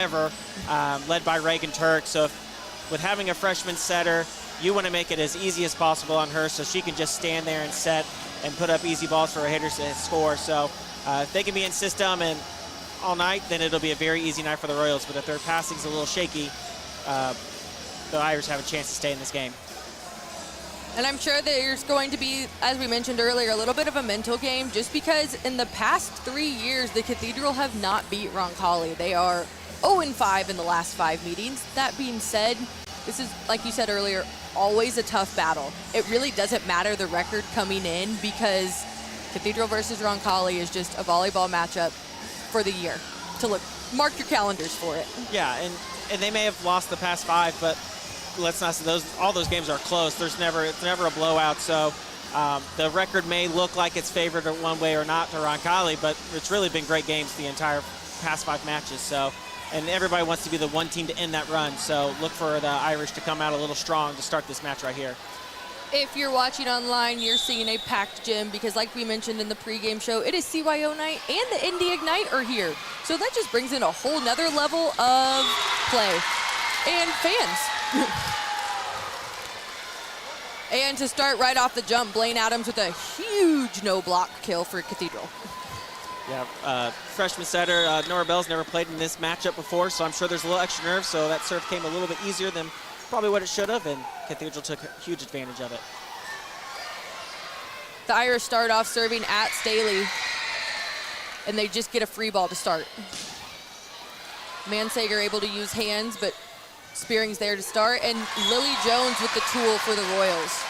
ever, led by Reagan Turk. So with having a freshman setter, you want to make it as easy as possible on her so she can just stand there and set and put up easy balls for her hitters to score. So if they can be in system and all night, then it'll be a very easy night for the Royals. But if their passing's a little shaky, the Irish have a chance to stay in this game. And I'm sure there's going to be, as we mentioned earlier, a little bit of a mental game, just because in the past 3 years, the Cathedral have not beat Roncalli. They are 0-5 in the last 5 meetings. That being said, this is, like you said earlier, always a tough battle. It really doesn't matter the record coming in, because Cathedral versus Roncalli is just a volleyball matchup for the year to look. Mark your calendars for it. Yeah, and they may have lost the past 5, but let's not say all those games are close. It's never a blowout. So the record may look like it's favored one way or not to Roncalli, but it's really been great games the entire past 5 matches. So, and everybody wants to be the one team to end that run. So look for the Irish to come out a little strong to start this match right here. If you're watching online, you're seeing a packed gym because, like we mentioned in the pregame show, it is CYO night and the Indy Ignite are here. So that just brings in a whole nother level of play and fans. And to start right off the jump, Blaine Adams with a huge no-block kill for Cathedral. Yeah, freshman setter Nora Bell's never played in this matchup before, so I'm sure there's a little extra nerve, so that serve came a little bit easier than probably what it should have, and Cathedral took huge advantage of it. The Irish start off serving at Staley, and they just get a free ball to start. Mansager able to use hands, but Spearing's there to start, and Lily Jones with the tool for the Royals.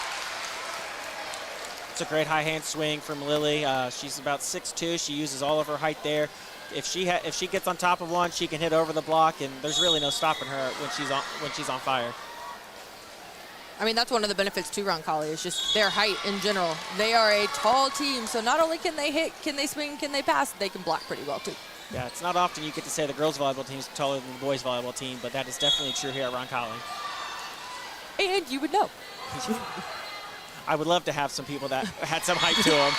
It's a great high hand swing from Lily. She's about 6'2". She uses all of her height there. If she gets on top of one, she can hit over the block, and there's really no stopping her when she's on fire. I mean, that's one of the benefits to Roncalli, is just their height in general. They are a tall team, so not only can they hit, can they swing, can they pass, they can block pretty well too. Yeah, it's not often you get to say the girls' volleyball team is taller than the boys' volleyball team, but that is definitely true here at Roncalli. And you would know. I would love to have some people that had some height to them.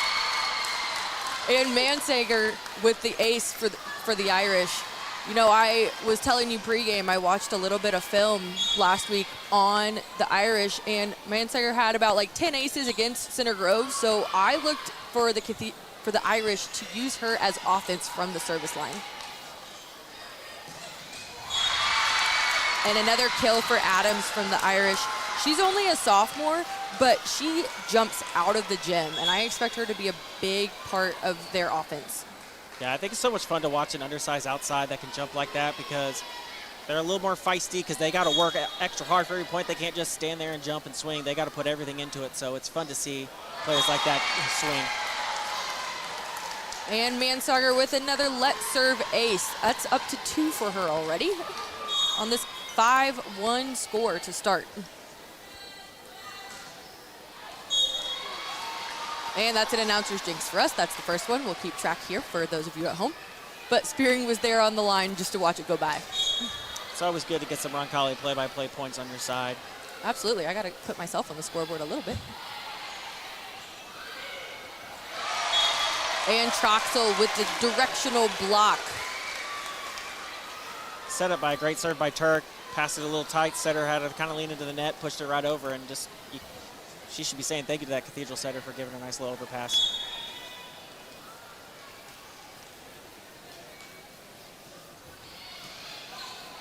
And Mansager with the ace for the Irish. You know, I was telling you pregame, I watched a little bit of film last week on the Irish, and Mansager had about like 10 aces against Center Grove, so I looked for the Irish to use her as offense from the service line. And another kill for Adams from the Irish. She's only a sophomore, but she jumps out of the gym, and I expect her to be a big part of their offense. Yeah, I think it's so much fun to watch an undersized outside that can jump like that, because they're a little more feisty because they got to work extra hard for every point. They can't just stand there and jump and swing. They got to put everything into it, so it's fun to see players like that swing. And Mansager with another let serve ace. That's up to 2 for her already on this 5-1 score to start. And that's an announcer's jinx for us. That's the first one. We'll keep track here for those of you at home. But Spearing was there on the line just to watch it go by. It's always good to get some Roncalli play-by-play points on your side. Absolutely. I got to put myself on the scoreboard a little bit. And Troxel with the directional block. Set up by a great serve by Turk. Passed it a little tight. Setter had to kind of lean into the net, pushed it right over, and just she should be saying thank you to that Cathedral setter for giving her a nice little overpass.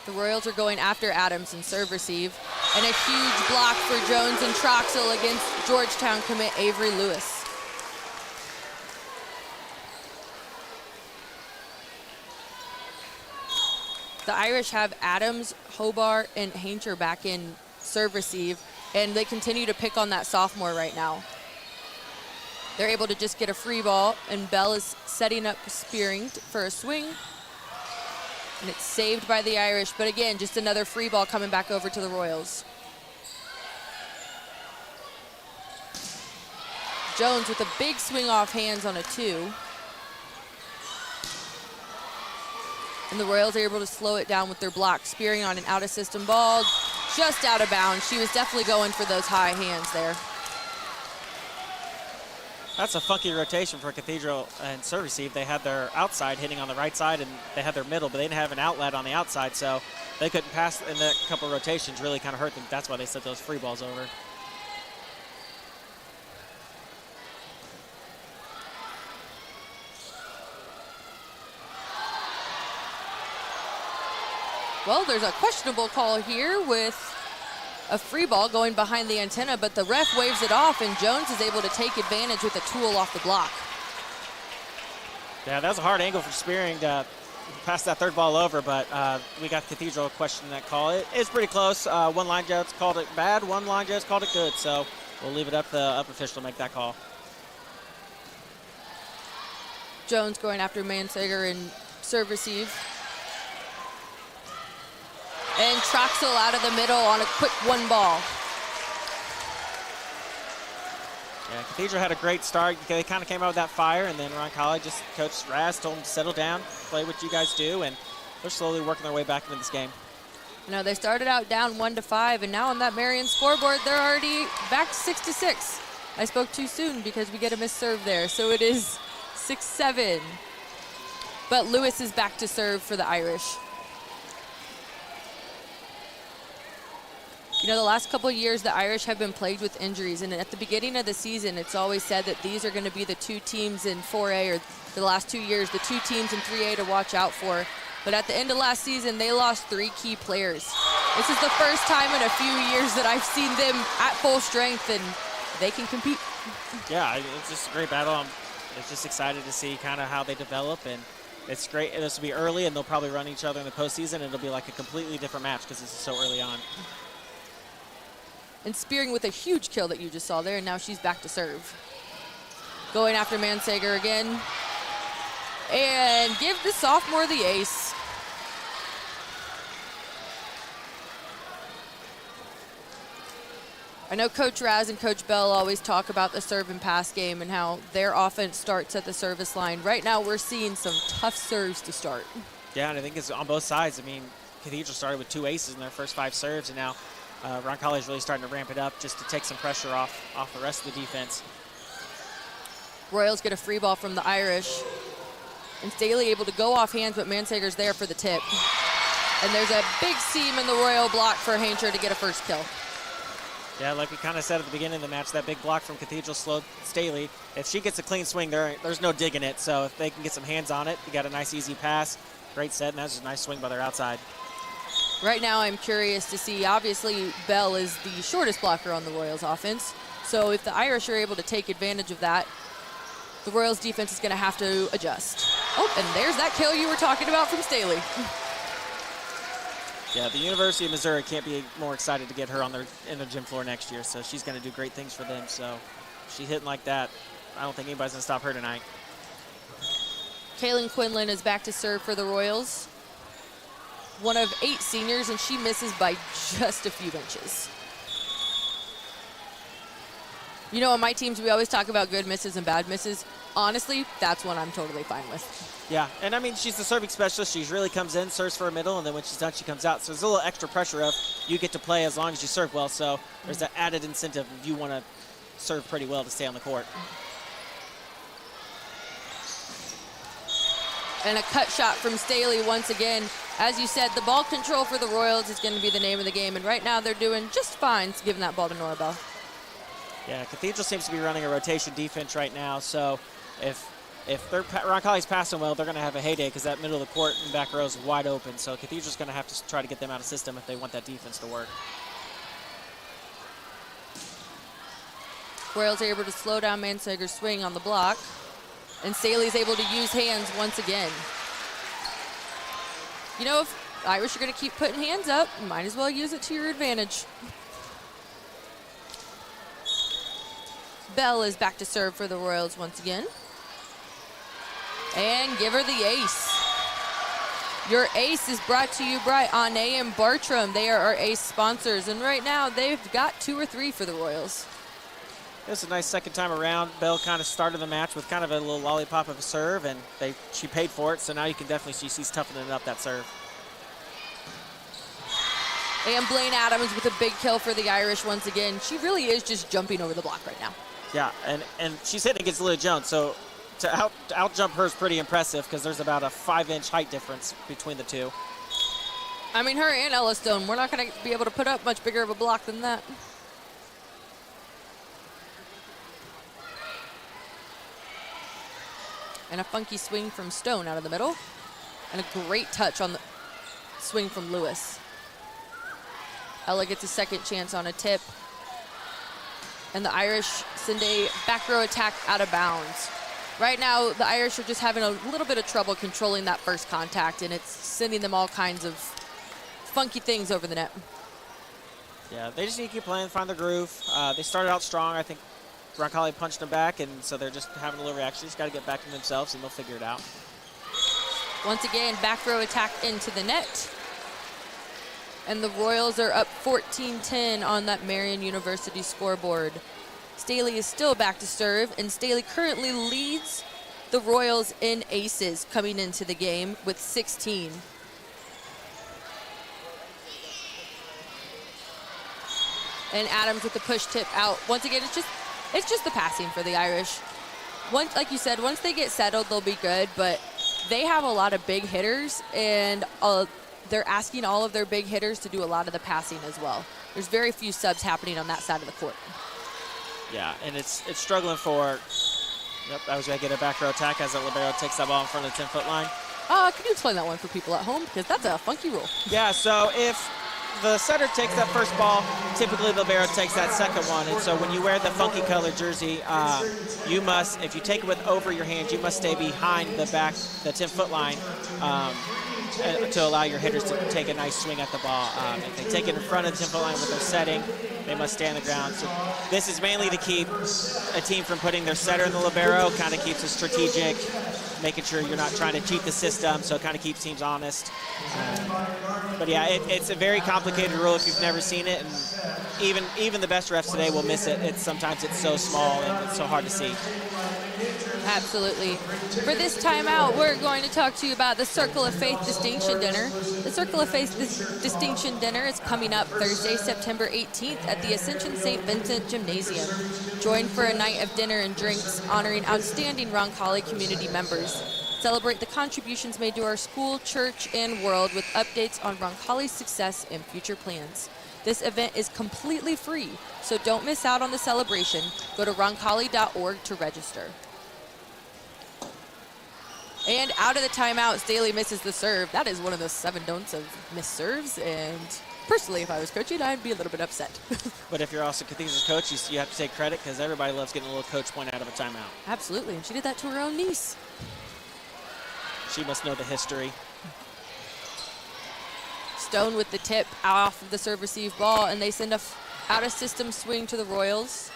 The Royals are going after Adams in serve receive. And a huge block for Jones and Troxel against Georgetown commit Avery Lewis. The Irish have Adams, Hobart, and Haincher back in serve receive, and they continue to pick on that sophomore right now. They're able to just get a free ball, and Bell is setting up Spearing for a swing. And it's saved by the Irish, but again, just another free ball coming back over to the Royals. Jones with a big swing off hands on a 2. And the Royals are able to slow it down with their block. Spearing on an out-of-system ball, just out of bounds. She was definitely going for those high hands there. That's a funky rotation for Cathedral and serve receive. They had their outside hitting on the right side, and they had their middle, but they didn't have an outlet on the outside, so they couldn't pass, and that couple of rotations really kind of hurt them. That's why they sent those free balls over. Well, there's a questionable call here with a free ball going behind the antenna, but the ref waves it off, and Jones is able to take advantage with a tool off the block. Yeah, that was a hard angle for Spearing to pass that third ball over, but we got Cathedral questioning that call. It's pretty close. One line judge called it bad, one line judge called it good, so we'll leave it up to the up official to make that call. Jones going after Mansager and serve receive. And Troxel out of the middle on a quick one ball. Yeah, Cathedral had a great start. They kind of came out with that fire, and then Roncalli, just Coach Raz told them to settle down, play what you guys do, and they're slowly working their way back into this game. You know, they started out down 1-5, and now on that Marion scoreboard, they're already back 6-6. I spoke too soon because we get a missed serve there, so it is 6-7. But Lewis is back to serve for the Irish. You know, the last couple of years, the Irish have been plagued with injuries, and at the beginning of the season, it's always said that these are going to be the two teams in 4A, or the last 2 years, the two teams in 3A to watch out for. But at the end of last season, they lost 3 key players. This is the first time in a few years that I've seen them at full strength, and they can compete. Yeah, it's just a great battle. I'm just excited to see kind of how they develop, and it's great. This will be early, and they'll probably run each other in the postseason, and it'll be like a completely different match because this is so early on. And Spearing with a huge kill that you just saw there, and now she's back to serve. Going after Mansager again. And give the sophomore the ace. I know Coach Raz and Coach Bell always talk about the serve and pass game and how their offense starts at the service line. Right now we're seeing some tough serves to start. Yeah, and I think it's on both sides. I mean, Cathedral started with 2 aces in their first 5 serves, and now Roncalli is really starting to ramp it up just to take some pressure off the rest of the defense. Royals get a free ball from the Irish. And Staley able to go off hands, but Mansager's there for the tip. And there's a big seam in the Royal block for Haincher to get a first kill. Yeah, like we kind of said at the beginning of the match, that big block from Cathedral slowed Staley. If she gets a clean swing, there's no digging it. So if they can get some hands on it, you got a nice easy pass. Great set, and that's just a nice swing by their outside. Right now I'm curious to see, obviously Bell is the shortest blocker on the Royals offense. So if the Irish are able to take advantage of that, the Royals defense is going to have to adjust. Oh, and there's that kill you were talking about from Staley. Yeah, the University of Missouri can't be more excited to get her in their gym floor next year, so she's going to do great things for them. So if she's hitting like that, I don't think anybody's going to stop her tonight. Kaylin Quinlan is back to serve for the Royals. One of 8 seniors, and she misses by just a few inches. You know, on my teams, we always talk about good misses and bad misses. Honestly, that's one I'm totally fine with. Yeah, and I mean, she's the serving specialist. She really comes in, serves for a middle, and then when she's done, she comes out. So there's a little extra pressure of you get to play as long as you serve well. So there's that added incentive if you want to serve pretty well to stay on the court. And a cut shot from Staley once again. As you said, the ball control for the Royals is going to be the name of the game, and right now they're doing just fine giving that ball to Norabel. Yeah, Cathedral seems to be running a rotation defense right now, so if Roncalli's passing well, they're going to have a heyday because that middle of the court and back row is wide open, so Cathedral's going to have to try to get them out of system if they want that defense to work. Royals are able to slow down Mansager's swing on the block. And Staley's able to use hands once again. You know, if Irish are going to keep putting hands up, you might as well use it to your advantage. Bell is back to serve for the Royals once again. And give her the ace. Your ace is brought to you by Ane and Bartram. They are our ace sponsors. And right now, they've got 2 or 3 for the Royals. It's a nice second time around. Bell kind of started the match with kind of a little lollipop of a serve, and she paid for it, so now you can definitely see she's toughening up that serve. And Blaine Adams with a big kill for the Irish once again. She really is just jumping over the block right now. Yeah, and she's hitting against Lily Jones, so to out jump her is pretty impressive because there's about a 5-inch height difference between the two. I mean, her and Ella Stone, we're not going to be able to put up much bigger of a block than that. And a funky swing from Stone out of the middle. And a great touch on the swing from Lewis. Ella gets a second chance on a tip. And the Irish send a back row attack out of bounds. Right now, the Irish are just having a little bit of trouble controlling that first contact, and it's sending them all kinds of funky things over the net. Yeah, they just need to keep playing, find the groove. They started out strong. I think Roncalli punched them back, and so they're just having a little reaction. Just got to get back to themselves, and they'll figure it out. Once again, back row attack into the net. And the Royals are up 14-10 on that Marian University scoreboard. Staley is still back to serve, and Staley currently leads the Royals in aces coming into the game with 16. And Adams with the push tip out. Once again, it's just the passing for the Irish. Once, like you said, once they get settled, they'll be good, but they have a lot of big hitters, and they're asking all of their big hitters to do a lot of the passing as well. There's very few subs happening on that side of the court. Yeah, and it's struggling for, yep, I was going to get a back row attack as the libero takes that ball in front of the 10-foot line. Can you explain that one for people at home? Because that's a funky rule. Yeah, so if the setter takes that first ball, typically the libero takes that second one. And so when you wear the funky colored jersey, you must, if you take it with over your hands, you must stay behind the 10-foot line to allow your hitters to take a nice swing at the ball. If they take it in front of the 10-foot line with their setting, they must stay on the ground. So this is mainly to keep a team from putting their setter in the libero, kind of keeps it strategic, making sure you're not trying to cheat the system, so it kind of keeps teams honest. But yeah, it's a very complicated rule if you've never seen it, and even the best refs today will miss it. Sometimes it's so small and it's so hard to see. Absolutely. For this timeout, we're going to talk to you about the Circle of Faith Distinction Dinner. The Circle of Faith Distinction Dinner is coming up Thursday, September 18th at the Ascension St. Vincent Gymnasium. Join for a night of dinner and drinks honoring outstanding Roncalli community members. Celebrate the contributions made to our school, church, and world with updates on Roncalli's success and future plans. This event is completely free, so don't miss out on the celebration. Go to roncalli.org to register. And out of the timeout, Staley misses the serve. That is one of the 7 don'ts of missed serves, and personally, if I was coaching, I'd be a little bit upset. But if you're also Cathedral's coach, you have to take credit because everybody loves getting a little coach point out of a timeout. Absolutely, and she did that to her own niece. She must know the history. Stone with the tip off of the serve receive ball, and they send a out-of-system swing to the Royals.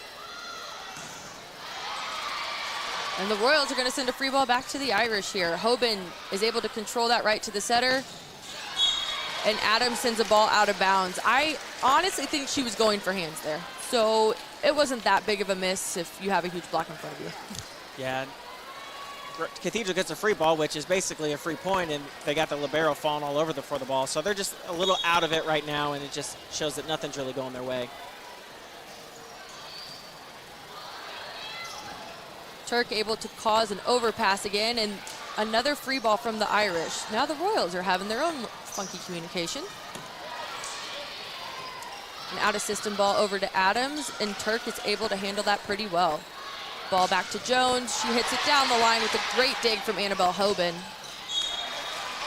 And the Royals are going to send a free ball back to the Irish here. Hoban is able to control that right to the setter. And Adams sends a ball out of bounds. I honestly think she was going for hands there. So it wasn't that big of a miss if you have a huge block in front of you. Yeah. Cathedral gets a free ball, which is basically a free point, and they got the libero falling all over for the ball. So they're just a little out of it right now, and it just shows that nothing's really going their way. Turk able to cause an overpass again, and another free ball from the Irish. Now the Royals are having their own funky communication. An out-of-system ball over to Adams, and Turk is able to handle that pretty well. Ball back to Jones. She hits it down the line with a great dig from Annabelle Hoban.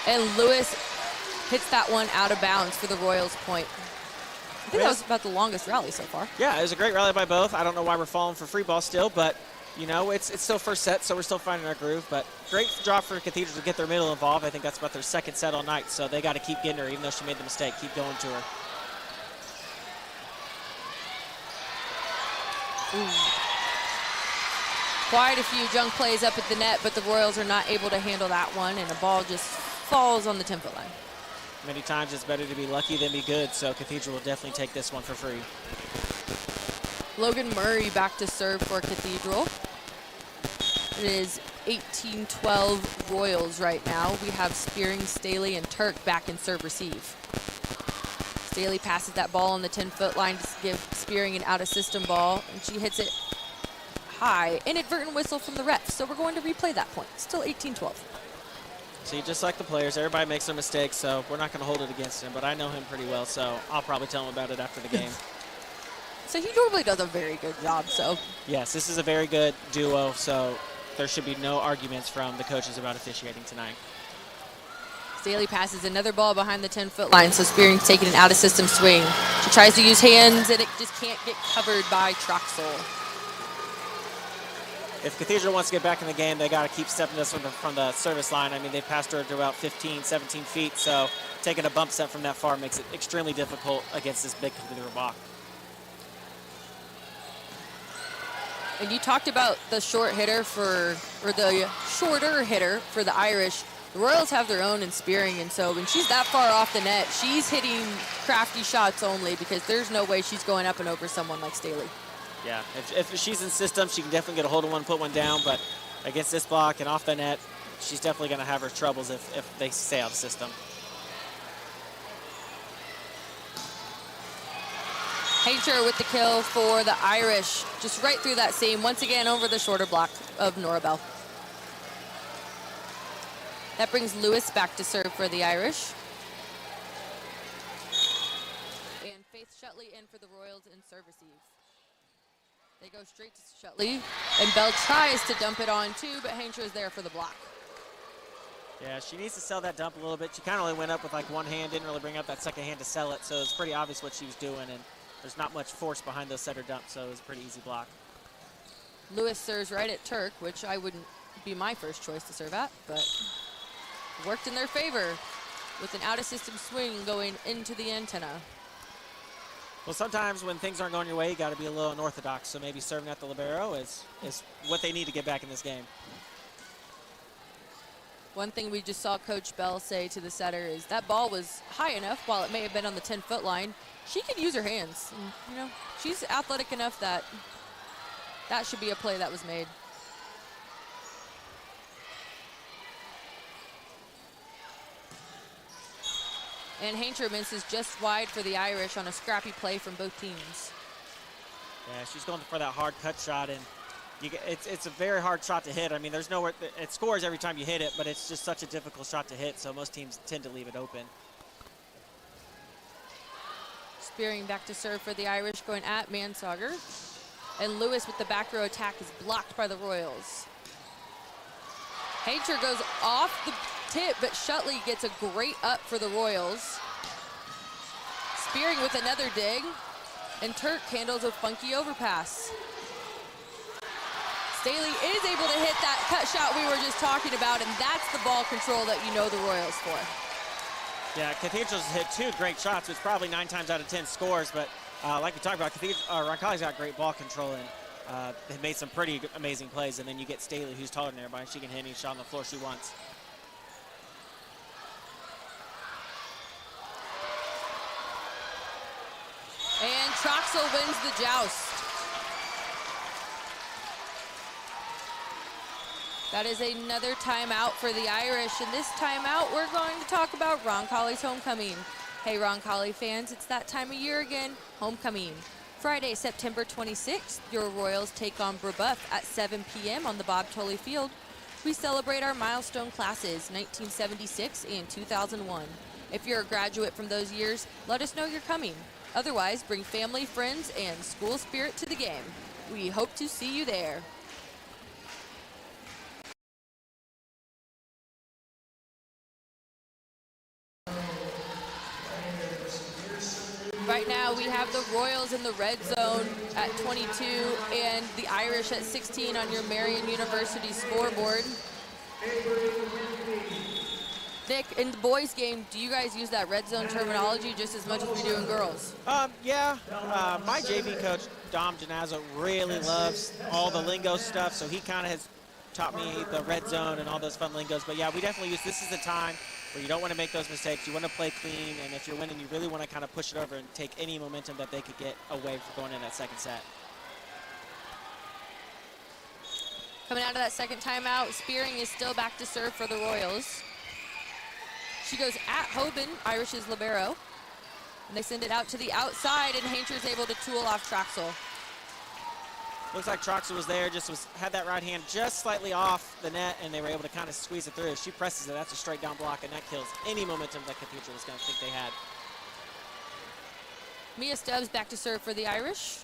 And Lewis hits that one out of bounds for the Royals point. I think that was about the longest rally so far. Yeah, it was a great rally by both. I don't know why we're falling for free ball still, but you know, it's still first set, so we're still finding our groove. But great job for Cathedral to get their middle involved. I think that's about their second set all night, so they got to keep getting her, even though she made the mistake. Keep going to her. Ooh. Quite a few junk plays up at the net, but the Royals are not able to handle that one, and the ball just falls on the 10-foot line. Many times it's better to be lucky than be good, so Cathedral will definitely take this one for free. Logan Murray back to serve for Cathedral. It is 18-12 Royals right now. We have Spearing, Staley, and Turk back in serve receive. Staley passes that ball on the 10-foot line to give Spearing an out-of-system ball, and she hits it high. Inadvertent whistle from the ref, so we're going to replay that point. Still 18-12. See, just like the players, everybody makes their mistakes, so we're not going to hold it against him, but I know him pretty well, so I'll probably tell him about it after the game. So he normally does a very good job, so. Yes, this is a very good duo, so there should be no arguments from the coaches about officiating tonight. Staley passes another ball behind the 10-foot line, so Spearing's taking an out-of-system swing. She tries to use hands, and it just can't get covered by Troxel. If Cathedral wants to get back in the game, they got to keep stepping this from the service line. I mean, they passed her to about 15, 17 feet, so taking a bump set from that far makes it extremely difficult against this big Cathedral block. And you talked about the short hitter or the shorter hitter for the Irish. The Royals have their own in Spearing, and so when she's that far off the net, she's hitting crafty shots only because there's no way she's going up and over someone like Staley. Yeah, if she's in system, she can definitely get a hold of one, put one down, but against this block and off the net, she's definitely going to have her troubles if they stay out of system. Hater with the kill for the Irish, just right through that seam, once again over the shorter block of Norabel. That brings Lewis back to serve for the Irish. And Faith Shutley in for the Royals in serve receive. They go straight to Shutley, and Bell tries to dump it on too, but Haincher is there for the block. Yeah, she needs to sell that dump a little bit. She kind of only went up with like one hand, didn't really bring up that second hand to sell it, so it's pretty obvious what she was doing, and there's not much force behind those setter dumps, so it was a pretty easy block. Lewis serves right at Turk, which I wouldn't be my first choice to serve at, but worked in their favor with an out-of-system swing going into the antenna. Well, sometimes when things aren't going your way, you got to be a little unorthodox. So maybe serving at the libero is what they need to get back in this game. One thing we just saw Coach Bell say to the setter is that ball was high enough, while it may have been on the 10-foot line, she could use her hands. And, you know, she's athletic enough that that should be a play that was made. And Hainter misses just wide for the Irish on a scrappy play from both teams. Yeah, she's going for that hard cut shot, and it's a very hard shot to hit. I mean, there's nowhere, it scores every time you hit it, but it's just such a difficult shot to hit, so most teams tend to leave it open. Spearing back to serve for the Irish, going at Mansager. And Lewis with the back row attack is blocked by the Royals. Hainter goes off the tip, but Shutley gets a great up for the Royals. Spearing with another dig, and Turk handles a funky overpass. Staley is able to hit that cut shot we were just talking about, and that's the ball control that you know the Royals for. Yeah, Cathedral's hit two great shots, which probably 9 times out of 10 scores, but like we talked about, Roncalli's got great ball control, and they made some pretty amazing plays, and then you get Staley, who's taller than everybody, and she can hit any shot on the floor she wants. And Troxel wins the joust. That is another timeout for the Irish, and this timeout we're going to talk about Roncalli's homecoming. Hey Roncalli fans, it's that time of year again, homecoming. Friday, September 26th, your Royals take on Brebeuf at 7 p.m. on the Bob Tolley Field. We celebrate our milestone classes, 1976 and 2001. If you're a graduate from those years, let us know you're coming. Otherwise, bring family, friends, and school spirit to the game. We hope to see you there. Right now, we have the Royals in the red zone at 22 and the Irish at 16 on your Marion University scoreboard. Nick, in the boys' game, do you guys use that red zone terminology just as much as we do in girls? Yeah. My JV coach, Dom Janazzo, really loves all the lingo stuff, so he kind of has taught me the red zone and all those fun lingos. But yeah, we definitely use this is the time where you don't want to make those mistakes. You want to play clean, and if you're winning, you really want to kind of push it over and take any momentum that they could get away from going in that second set. Coming out of that second timeout, Spearing is still back to serve for the Royals. She goes at Hoban, Irish's libero, and they send it out to the outside, and Hainter is able to tool off Troxel. Looks like Troxel was there, had that right hand just slightly off the net, and they were able to kind of squeeze it through. If she presses it, that's a straight down block, and that kills any momentum that Cathedral was going to think they had. Mia Stubbs back to serve for the Irish.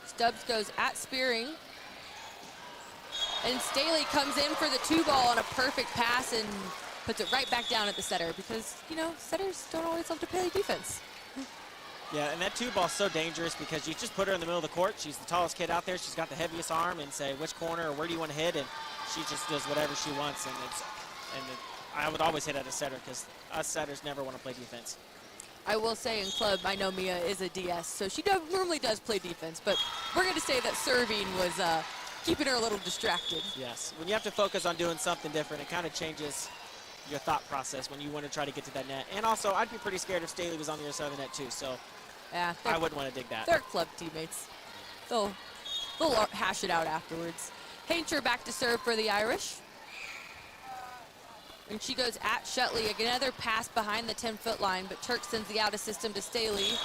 Stubbs goes at Spearing. And Staley comes in for the 2-ball on a perfect pass and puts it right back down at the setter because, you know, setters don't always love to play defense. Yeah, and that 2-ball's so dangerous because you just put her in the middle of the court. She's the tallest kid out there. She's got the heaviest arm, and say which corner or where do you want to hit, and she just does whatever she wants. I would always hit at a setter because us setters never want to play defense. I will say in club, I know Mia is a DS, so she normally does play defense, but we're going to say that serving was keeping her a little distracted. Yes, when you have to focus on doing something different, it kind of changes your thought process when you want to try to get to that net. And also, I'd be pretty scared if Staley was on the other side of the net too, so yeah, I wouldn't want to dig that. They're club teammates. They'll hash it out afterwards. Haincher back to serve for the Irish. And she goes at Shetley. Another pass behind the 10-foot line, but Turk sends the out-of-system to Staley.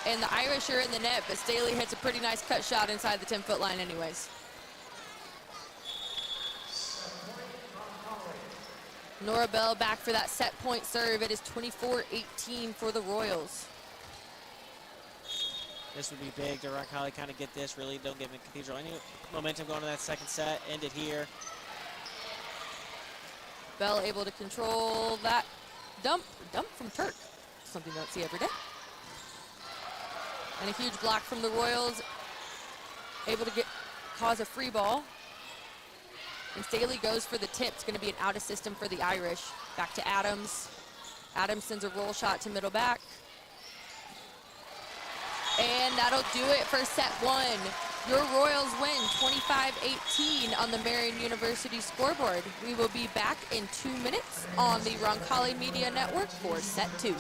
And the Irish are in the net, but Staley hits a pretty nice cut shot inside the 10-foot line anyways. Nora Bell back for that set point serve. It is 24-18 for the Royals. This would be big to Roncalli kind of get this. Really don't give Cathedral any momentum going to that second set. End it here. Bell able to control that dump from Turk. Something you don't see every day. And a huge block from the Royals. Able to cause a free ball. And Staley goes for the tip. It's going to be an out of system for the Irish. Back to Adams. Adams sends a roll shot to middle back. And that'll do it for set one. Your Royals win 25-18 on the Marian University scoreboard. We will be back in 2 minutes on the Roncalli Media Network for set two.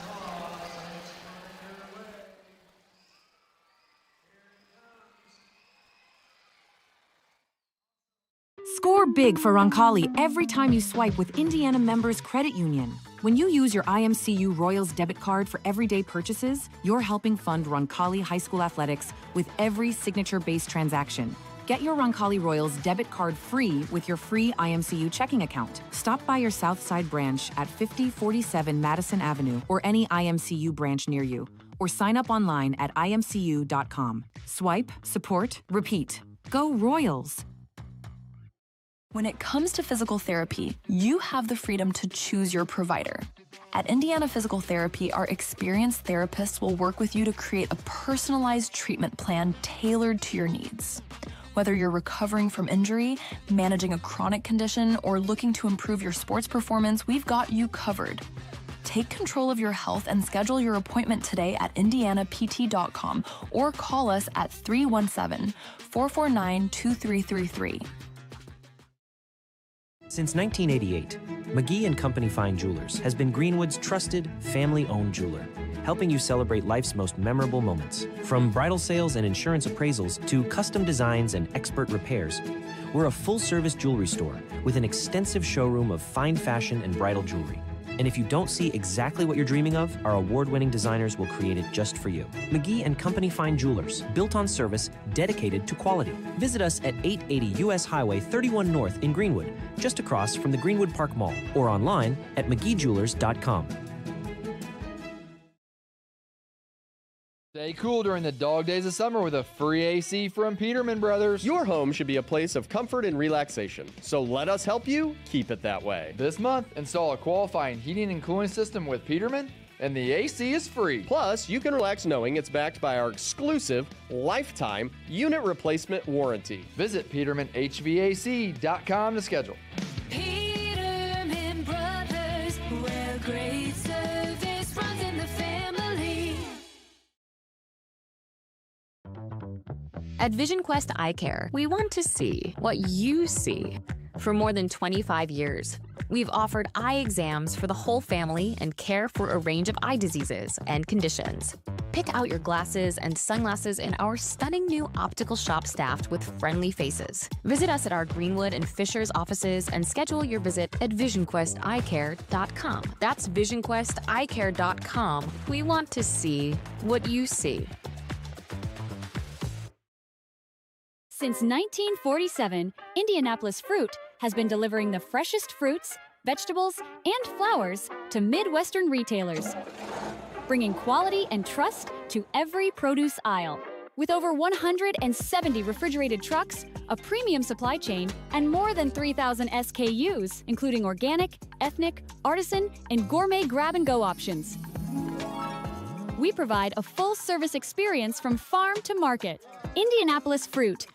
Score big for Roncalli every time you swipe with Indiana Members Credit Union. When you use your IMCU Royals debit card for everyday purchases, you're helping fund Roncalli High School athletics with every signature-based transaction. Get your Roncalli Royals debit card free with your free IMCU checking account. Stop by your Southside branch at 5047 Madison Avenue or any IMCU branch near you, or sign up online at imcu.com. Swipe, support, repeat. Go Royals! When it comes to physical therapy, you have the freedom to choose your provider. At Indiana Physical Therapy, our experienced therapists will work with you to create a personalized treatment plan tailored to your needs. Whether you're recovering from injury, managing a chronic condition, or looking to improve your sports performance, we've got you covered. Take control of your health and schedule your appointment today at indianapt.com or call us at 317-449-2333. Since 1988, McGee & Company Fine Jewelers has been Greenwood's trusted, family-owned jeweler, helping you celebrate life's most memorable moments. From bridal sales and insurance appraisals to custom designs and expert repairs, we're a full-service jewelry store with an extensive showroom of fine fashion and bridal jewelry. And if you don't see exactly what you're dreaming of, our award-winning designers will create it just for you. McGee & Company Fine Jewelers, built on service, dedicated to quality. Visit us at 880 U.S. Highway 31 North in Greenwood, just across from the Greenwood Park Mall, or online at mcgeejewelers.com. Stay cool during the dog days of summer with a free AC from Peterman Brothers. Your home should be a place of comfort and relaxation, so let us help you keep it that way. This month, install a qualifying heating and cooling system with Peterman, and the AC is free. Plus, you can relax knowing it's backed by our exclusive lifetime unit replacement warranty. Visit PetermanHVAC.com to schedule. Peterman Brothers, where great service runs in the family. At Vision Quest Eye Care, we want to see what you see. For more than 25 years, we've offered eye exams for the whole family and care for a range of eye diseases and conditions. Pick out your glasses and sunglasses in our stunning new optical shop staffed with friendly faces. Visit us at our Greenwood and Fishers offices and schedule your visit at visionquesteyecare.com. That's visionquesteyecare.com. We want to see what you see. Since 1947, Indianapolis Fruit has been delivering the freshest fruits, vegetables, and flowers to Midwestern retailers, bringing quality and trust to every produce aisle. With over 170 refrigerated trucks, a premium supply chain, and more than 3,000 SKUs, including organic, ethnic, artisan, and gourmet grab-and-go options. We provide a full-service experience from farm to market. Indianapolis Fruit.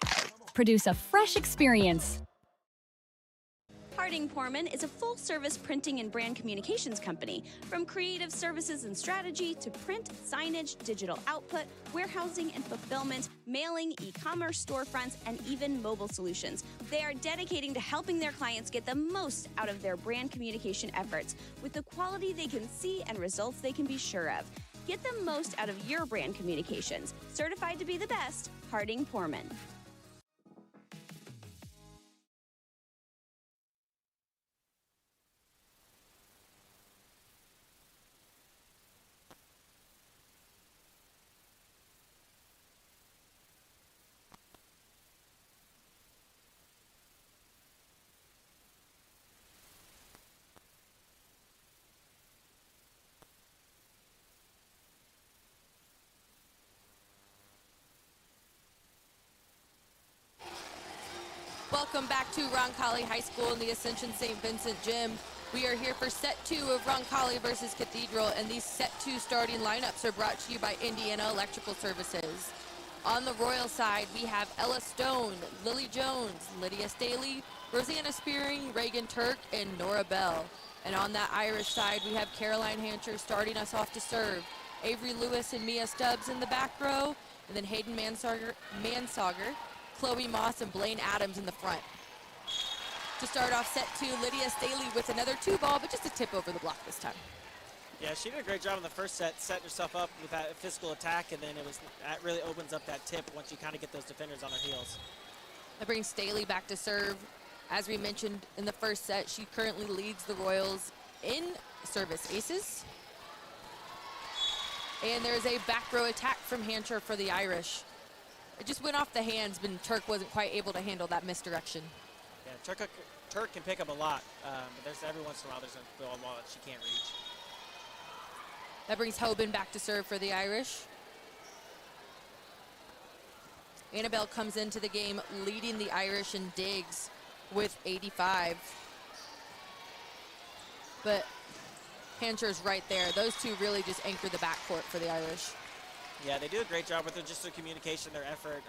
Produce a fresh experience. Harding Porman is a full-service printing and brand communications company. From creative services and strategy to print, signage, digital output, warehousing and fulfillment, mailing, e-commerce storefronts, and even mobile solutions. They are dedicating to helping their clients get the most out of their brand communication efforts with the quality they can see and results they can be sure of. Get the most out of your brand communications. Certified to be the best, Harding Porman. Welcome back to Roncalli High School in the Ascension St. Vincent Gym. We are here for set 2 of Roncalli versus Cathedral, and these set 2 starting lineups are brought to you by Indiana Electrical Services. On the Royal side, we have Ella Stone, Lily Jones, Lydia Staley, Rosanna Spearing, Reagan Turk, and Nora Bell. And on that Irish side, we have Caroline Hancher starting us off to serve, Avery Lewis and Mia Stubbs in the back row, and then Hayden Mansauger, Chloe Moss, and Blaine Adams in the front. To start off set 2, Lydia Staley with another 2-ball, but just a tip over the block this time. Yeah, she did a great job in the first set, setting herself up with that physical attack, and then that really opens up that tip once you kind of get those defenders on their heels. That brings Staley back to serve. As we mentioned in the first set, she currently leads the Royals in service aces. And there's a back row attack from Hancher for the Irish. It just went off the hands, but Turk wasn't quite able to handle that misdirection. Yeah, Turk can pick up a lot, but there's every once in a while there's a ball that she can't reach. That brings Hoban back to serve for the Irish. Annabelle comes into the game leading the Irish in digs with 85. But Hancher's right there. Those two really just anchor the backcourt for the Irish. Yeah, they do a great job with just their communication, their effort.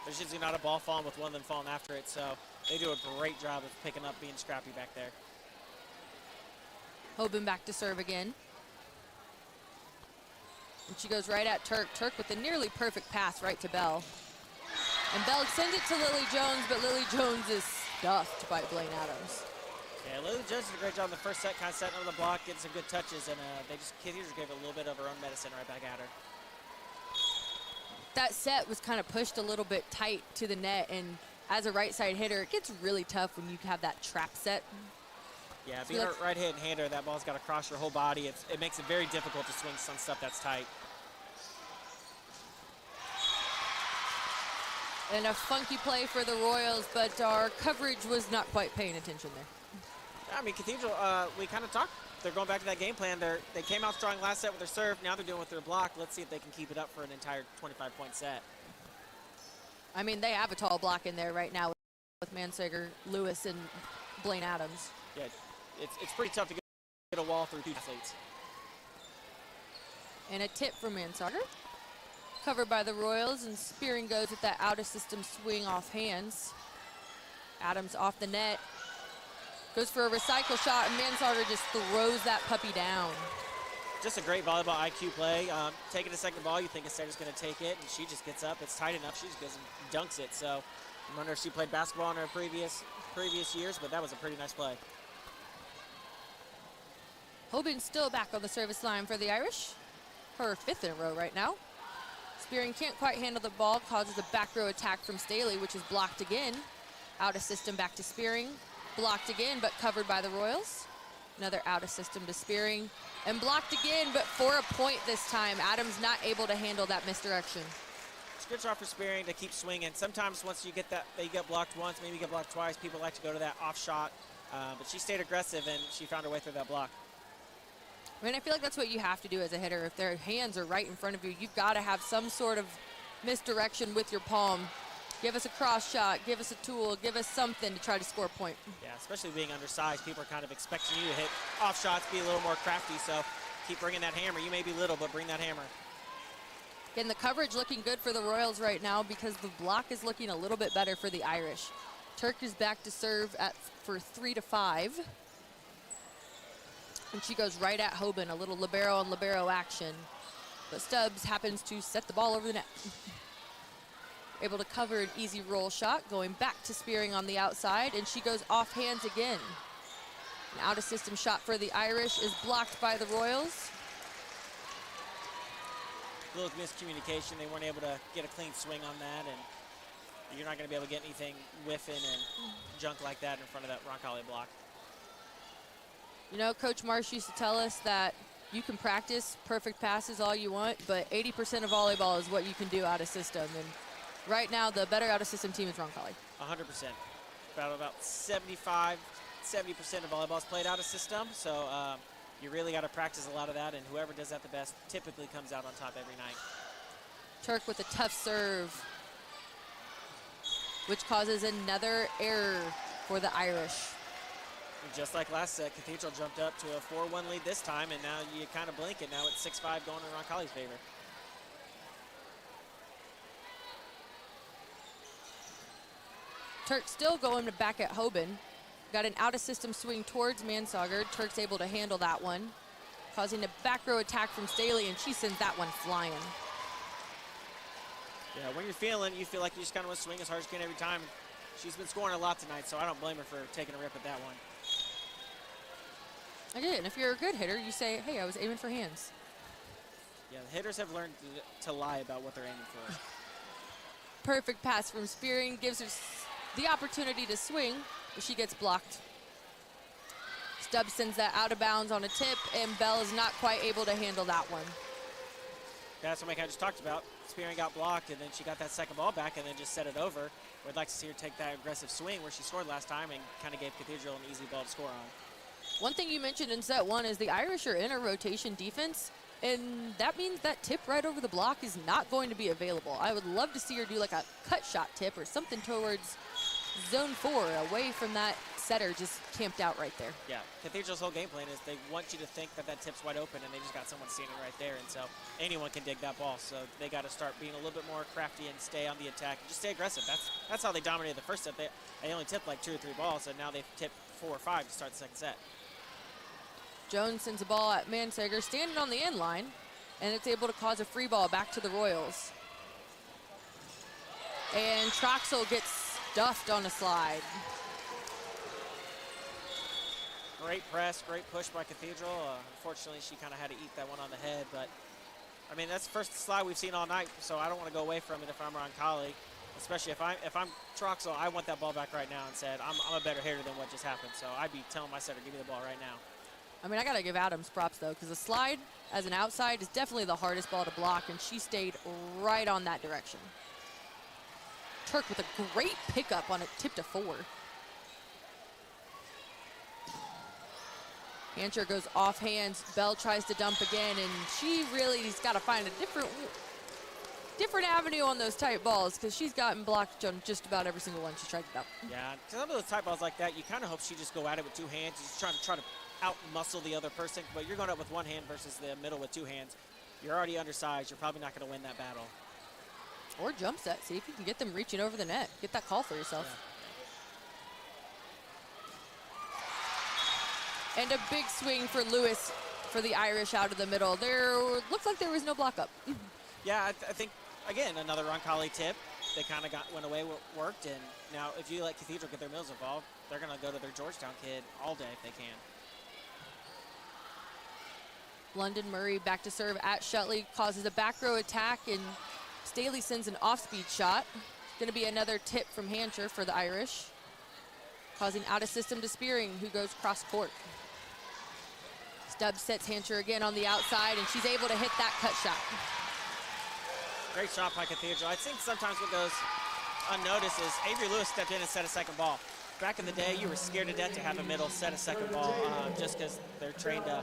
There's usually not a ball falling with one of them falling after it, so they do a great job of picking up, being scrappy back there. Hoban back to serve again. And she goes right at Turk. Turk with a nearly perfect pass right to Bell. And Bell sends it to Lily Jones, but Lily Jones is stuffed by Blaine Adams. Yeah, Lily Jones did a great job in the first set, kind of setting on the block, getting some good touches, and Kitty just gave a little bit of her own medicine right back at her. That set was kind of pushed a little bit tight to the net, and as a right side hitter, it gets really tough when you have that trap set. Yeah, being a right-handed hander, that ball's got to cross your whole body. It makes it very difficult to swing some stuff that's tight. And a funky play for the Royals, but our coverage was not quite paying attention there. I mean, Cathedral, we kind of talked. They're going back to that game plan. They came out strong last set with their serve. Now they're doing with their block. Let's see if they can keep it up for an entire 25-point set. I mean, they have a tall block in there right now with Mansager, Lewis, and Blaine Adams. Yeah, it's pretty tough to get a wall through 2 athletes. And a tip from Mansager. Covered by the Royals, and Spearing goes with that out-of-system swing off hands. Adams off the net. Goes for a recycle shot, and Mansager just throws that puppy down. Just a great volleyball IQ play. Taking a second ball, you think Astair's going to take it, and she just gets up. It's tight enough. She just goes and dunks it. So I wonder if she played basketball in her previous years, but that was a pretty nice play. Hoban still back on the service line for the Irish. Her 5th in a row right now. Spearing can't quite handle the ball, causes a back row attack from Staley, which is blocked again. Out of system back to Spearing. Blocked again, but covered by the Royals. Another out of system to Spearing. And blocked again, but for a point this time. Adams not able to handle that misdirection. good job for Spearing to keep swinging. Sometimes once you get that, you get blocked once, maybe you get blocked twice. People like to go to that off shot, but she stayed aggressive and she found her way through that block. I mean, I feel like that's what you have to do as a hitter. If their hands are right in front of you, you've got to have some sort of misdirection with your palm. Give us a cross shot, give us a tool, give us something to try to score a point. Yeah, especially being undersized, people are kind of expecting you to hit off shots, be a little more crafty, so keep bringing that hammer. You may be little, but bring that hammer. Again, the coverage looking good for the Royals right now because the block is looking a little bit better for the Irish. Turk is back to serve for 3-5. And she goes right at Hoban, a little libero on libero action. But Stubbs happens to set the ball over the net. Able to cover an easy roll shot, going back to Spearing on the outside, and she goes off hands again. An out-of-system shot for the Irish is blocked by the Royals. A little miscommunication. They weren't able to get a clean swing on that, and you're not going to be able to get anything whiffing and junk like that in front of that Roncalli block. You know, Coach Marsh used to tell us that you can practice perfect passes all you want, but 80% of volleyball is what you can do out of system. And right now, the better out of system team is Roncalli. 100%. About 70% of volleyball is played out of system, so you really got to practice a lot of that, and whoever does that the best typically comes out on top every night. Turk with a tough serve, which causes another error for the Irish. Just like last set, Cathedral jumped up to a 4-1 lead this time, and now you kind of blink it. Now it's 6-5 going in Roncalli's favor. Turk still going back at Hoban. Got an out-of-system swing towards Mansager. Turk's able to handle that one, causing a back row attack from Staley, and she sends that one flying. Yeah, when you feel like you just kind of want to swing as hard as you can every time. She's been scoring a lot tonight, so I don't blame her for taking a rip at that one. I did, and if you're a good hitter, you say, hey, I was aiming for hands. Yeah, the hitters have learned to lie about what they're aiming for. Perfect pass from Spearing, gives her the opportunity to swing, but she gets blocked. Stubbs sends that out of bounds on a tip, and Bell is not quite able to handle that one. That's what I just talked about. Spearing got blocked, and then she got that second ball back and then just set it over. We'd like to see her take that aggressive swing where she scored last time and kind of gave Cathedral an easy ball to score on. One thing you mentioned in set one is the Irish are in a rotation defense, and that means that tip right over the block is not going to be available. I would love to see her do like a cut shot tip or something towards zone 4, away from that setter just camped out right there. Yeah, Cathedral's whole game plan is they want you to think that that tip's wide open, and they just got someone standing right there, and so anyone can dig that ball. So they got to start being a little bit more crafty and stay on the attack. Just stay aggressive. That's how they dominated the first set. They only tipped like 2 or 3 balls, and now they've tipped 4 or 5 to start the second set. Jones sends a ball at Mansager, standing on the end line, and it's able to cause a free ball back to the Royals. And Troxel gets stuffed on a slide. Great press, great push by Cathedral. Unfortunately, she kind of had to eat that one on the head, but I mean, that's the first slide we've seen all night, so I don't want to go away from it if I'm Roncalli, especially if I'm Troxel. I want that ball back right now and said, I'm a better hitter than what just happened, so I'd be telling my setter, give me the ball right now. I mean, I got to give Adams props, though, because the slide as an outside is definitely the hardest ball to block, and she stayed right on that direction. Turk with a great pickup on it, tip to 4. Hancher goes off hands. Bell tries to dump again, and she really has got to find a different avenue on those tight balls because she's gotten blocked on just about every single one she tried to dump. Yeah, some of those tight balls like that, you kind of hope she just go at it with 2 hands. She's trying to out-muscle the other person, but you're going up with 1 hand versus the middle with 2 hands. You're already undersized. You're probably not going to win that battle. Or jump set. See if you can get them reaching over the net. Get that call for yourself. Yeah. And a big swing for Lewis for the Irish out of the middle. There looks like there was no block up. Yeah, I think, again, another Roncalli tip. They kind of went away what worked, and now if you let Cathedral get their mills involved, they're going to go to their Georgetown kid all day if they can. London Murray back to serve at Shutley, causes a back row attack, and Staley sends an off-speed shot. Going to be another tip from Hancher for the Irish, causing out-of-system to Spearing, who goes cross-court. Stubbs sets Hancher again on the outside, and she's able to hit that cut shot. Great shot by Cathedral. I think sometimes what goes unnoticed is Avery Lewis stepped in and set a second ball. Back in the day, you were scared to death to have a middle set a second ball just because they're trained to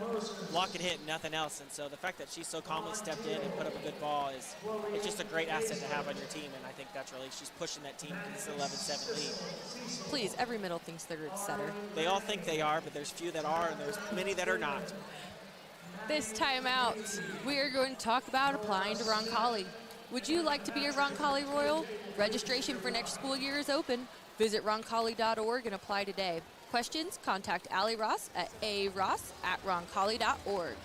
block and hit and nothing else. And so the fact that she so calmly stepped in and put up a good ball is it's just a great asset to have on your team. And I think that's really, she's pushing that team to this 11-7 lead. Please, every middle thinks they're a setter. They all think they are, but there's few that are, and there's many that are not. This timeout, we are going to talk about applying to Roncalli. Would you like to be a Roncalli Royal? Registration for next school year is open. Visit roncalli.org and apply today. Questions? Contact Allie Ross at aross@roncalli.org.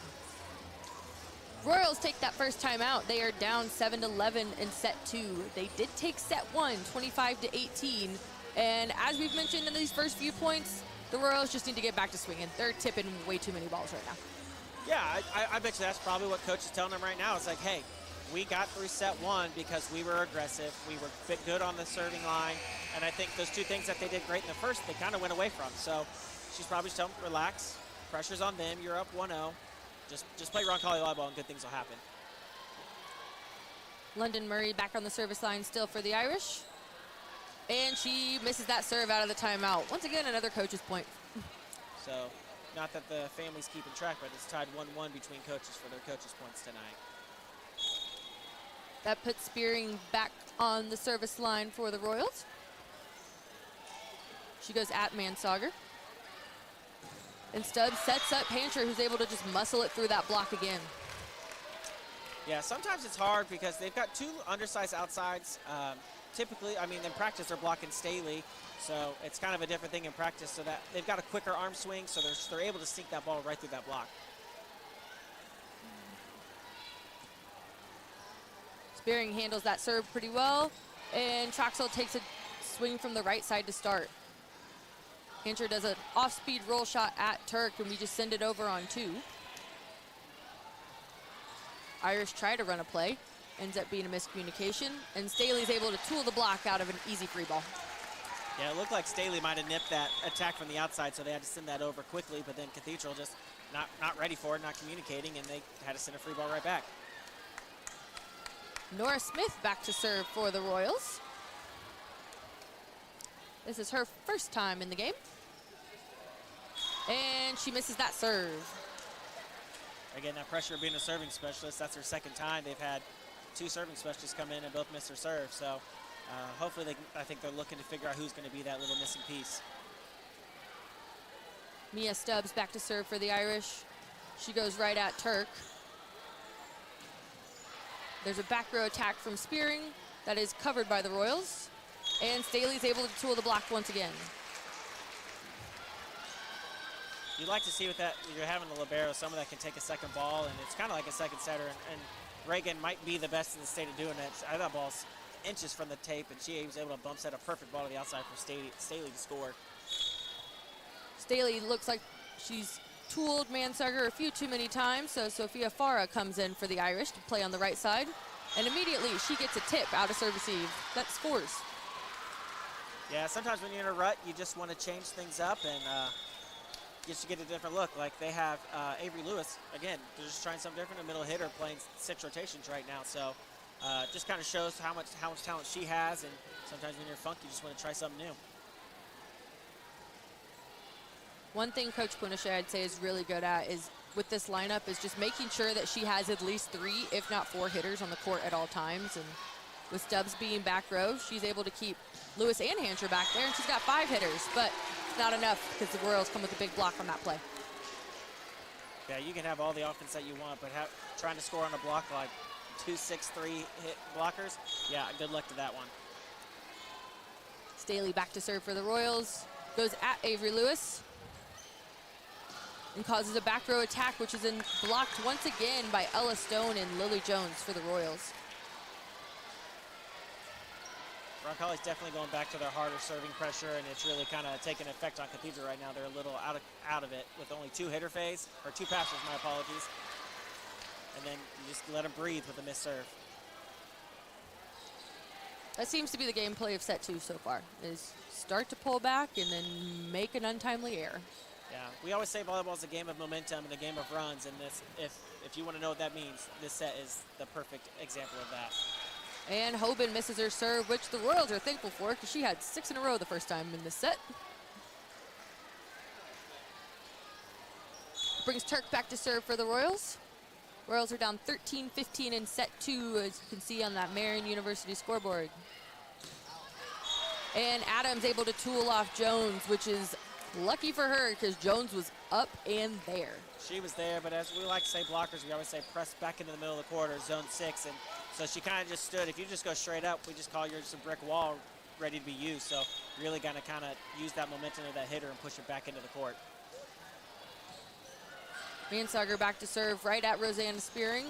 Royals take that first time out. They are down 7-11 in set 2. They did take set 1, 25-18. And as we've mentioned in these first few points, the Royals just need to get back to swinging. They're tipping way too many balls right now. Yeah, I bet you that's probably what coach is telling them right now. It's like, hey, we got through set 1 because we were aggressive. We were good on the serving line. And I think those two things that they did great in the first, they kind of went away from. So she's probably just telling them, relax. Pressure's on them. You're up 1-0. Just play Roncalli volleyball and good things will happen. London Murray back on the service line still for the Irish. And she misses that serve out of the timeout. Once again, another coach's point. So not that the family's keeping track, but it's tied 1-1 between coaches for their coaches' points tonight. That puts Spearing back on the service line for the Royals. She goes at Mansager. And Stubbs sets up Hancher, who's able to just muscle it through that block again. Yeah, sometimes it's hard because they've got two undersized outsides. Typically, I mean, in practice, they're blocking Staley. So it's kind of a different thing in practice so that they've got a quicker arm swing, so they're able to sneak that ball right through that block. Spearing handles that serve pretty well, and Troxel takes a swing from the right side to start. Hancher does an off-speed roll shot at Turk, and we just send it over on 2. Irish try to run a play, ends up being a miscommunication, and Staley's able to tool the block out of an easy free ball. Yeah, it looked like Staley might have nipped that attack from the outside, so they had to send that over quickly, but then Cathedral just not ready for it, not communicating, and they had to send a free ball right back. Nora Smith back to serve for the Royals. This is her first time in the game. And she misses that serve. Again, that pressure of being a serving specialist, that's her second time. They've had 2 serving specialists come in and both miss their serve. So hopefully I think they're looking to figure out who's going to be that little missing piece. Mia Stubbs back to serve for the Irish. She goes right at Turk. There's a back row attack from Spearing that is covered by the Royals. And Staley's able to tool the block once again. You'd like to see with that, you're having a libero, someone that can take a second ball, and it's kind of like a second setter, and Reagan might be the best in the state of doing it. That ball's inches from the tape, and she was able to bump set a perfect ball to the outside for Staley to score. Staley looks like she's tooled Mansager a few too many times, so Sophia Farah comes in for the Irish to play on the right side, and immediately she gets a tip out of serve receive. That scores. Yeah, sometimes when you're in a rut, you just want to change things up and just to get a different look. Like they have Avery Lewis, again, they're just trying something different, a middle hitter playing 6 rotations right now, so just kind of shows how much talent she has, and sometimes when you're funky, you just want to try something new. One thing Coach Quinochet, I'd say, is really good at is with this lineup is just making sure that she has at least 3, if not 4 hitters on the court at all times. And with Stubbs being back row, she's able to keep Lewis and Hancher back there, and she's got 5 hitters, but it's not enough because the Royals come with a big block on that play. Yeah, you can have all the offense that you want, but trying to score on a block like 2, 6, 3 hit blockers, yeah, good luck to that one. Staley back to serve for the Royals, goes at Avery Lewis, and causes a back row attack, which is blocked once again by Ella Stone and Lily Jones for the Royals. Roncalli's definitely going back to their harder serving pressure, and it's really kind of taking effect on Cathedral right now. They're a little out of it with only 2 hitter phase, or 2 passers, my apologies. And then you just let them breathe with a missed serve. That seems to be the gameplay of set 2 so far, is start to pull back and then make an untimely error. Yeah, we always say volleyball is a game of momentum and a game of runs, and this, if you want to know what that means, this set is the perfect example of that. And Hoban misses her serve, which the Royals are thankful for because she had 6 in a row the first time in this set. Brings Turk back to serve for the Royals. Royals are down 13-15 in set 2, as you can see on that Marian University scoreboard. And Adams able to tool off Jones, which is lucky for her because Jones was up and there. She was there, but as we like to say blockers, we always say press back into the middle of the court, zone 6. And so she kind of just stood. If you just go straight up, we just call yours just a brick wall ready to be used. So really going to kind of use that momentum of that hitter and push it back into the court. Mansager back to serve right at Rosanna Spearing.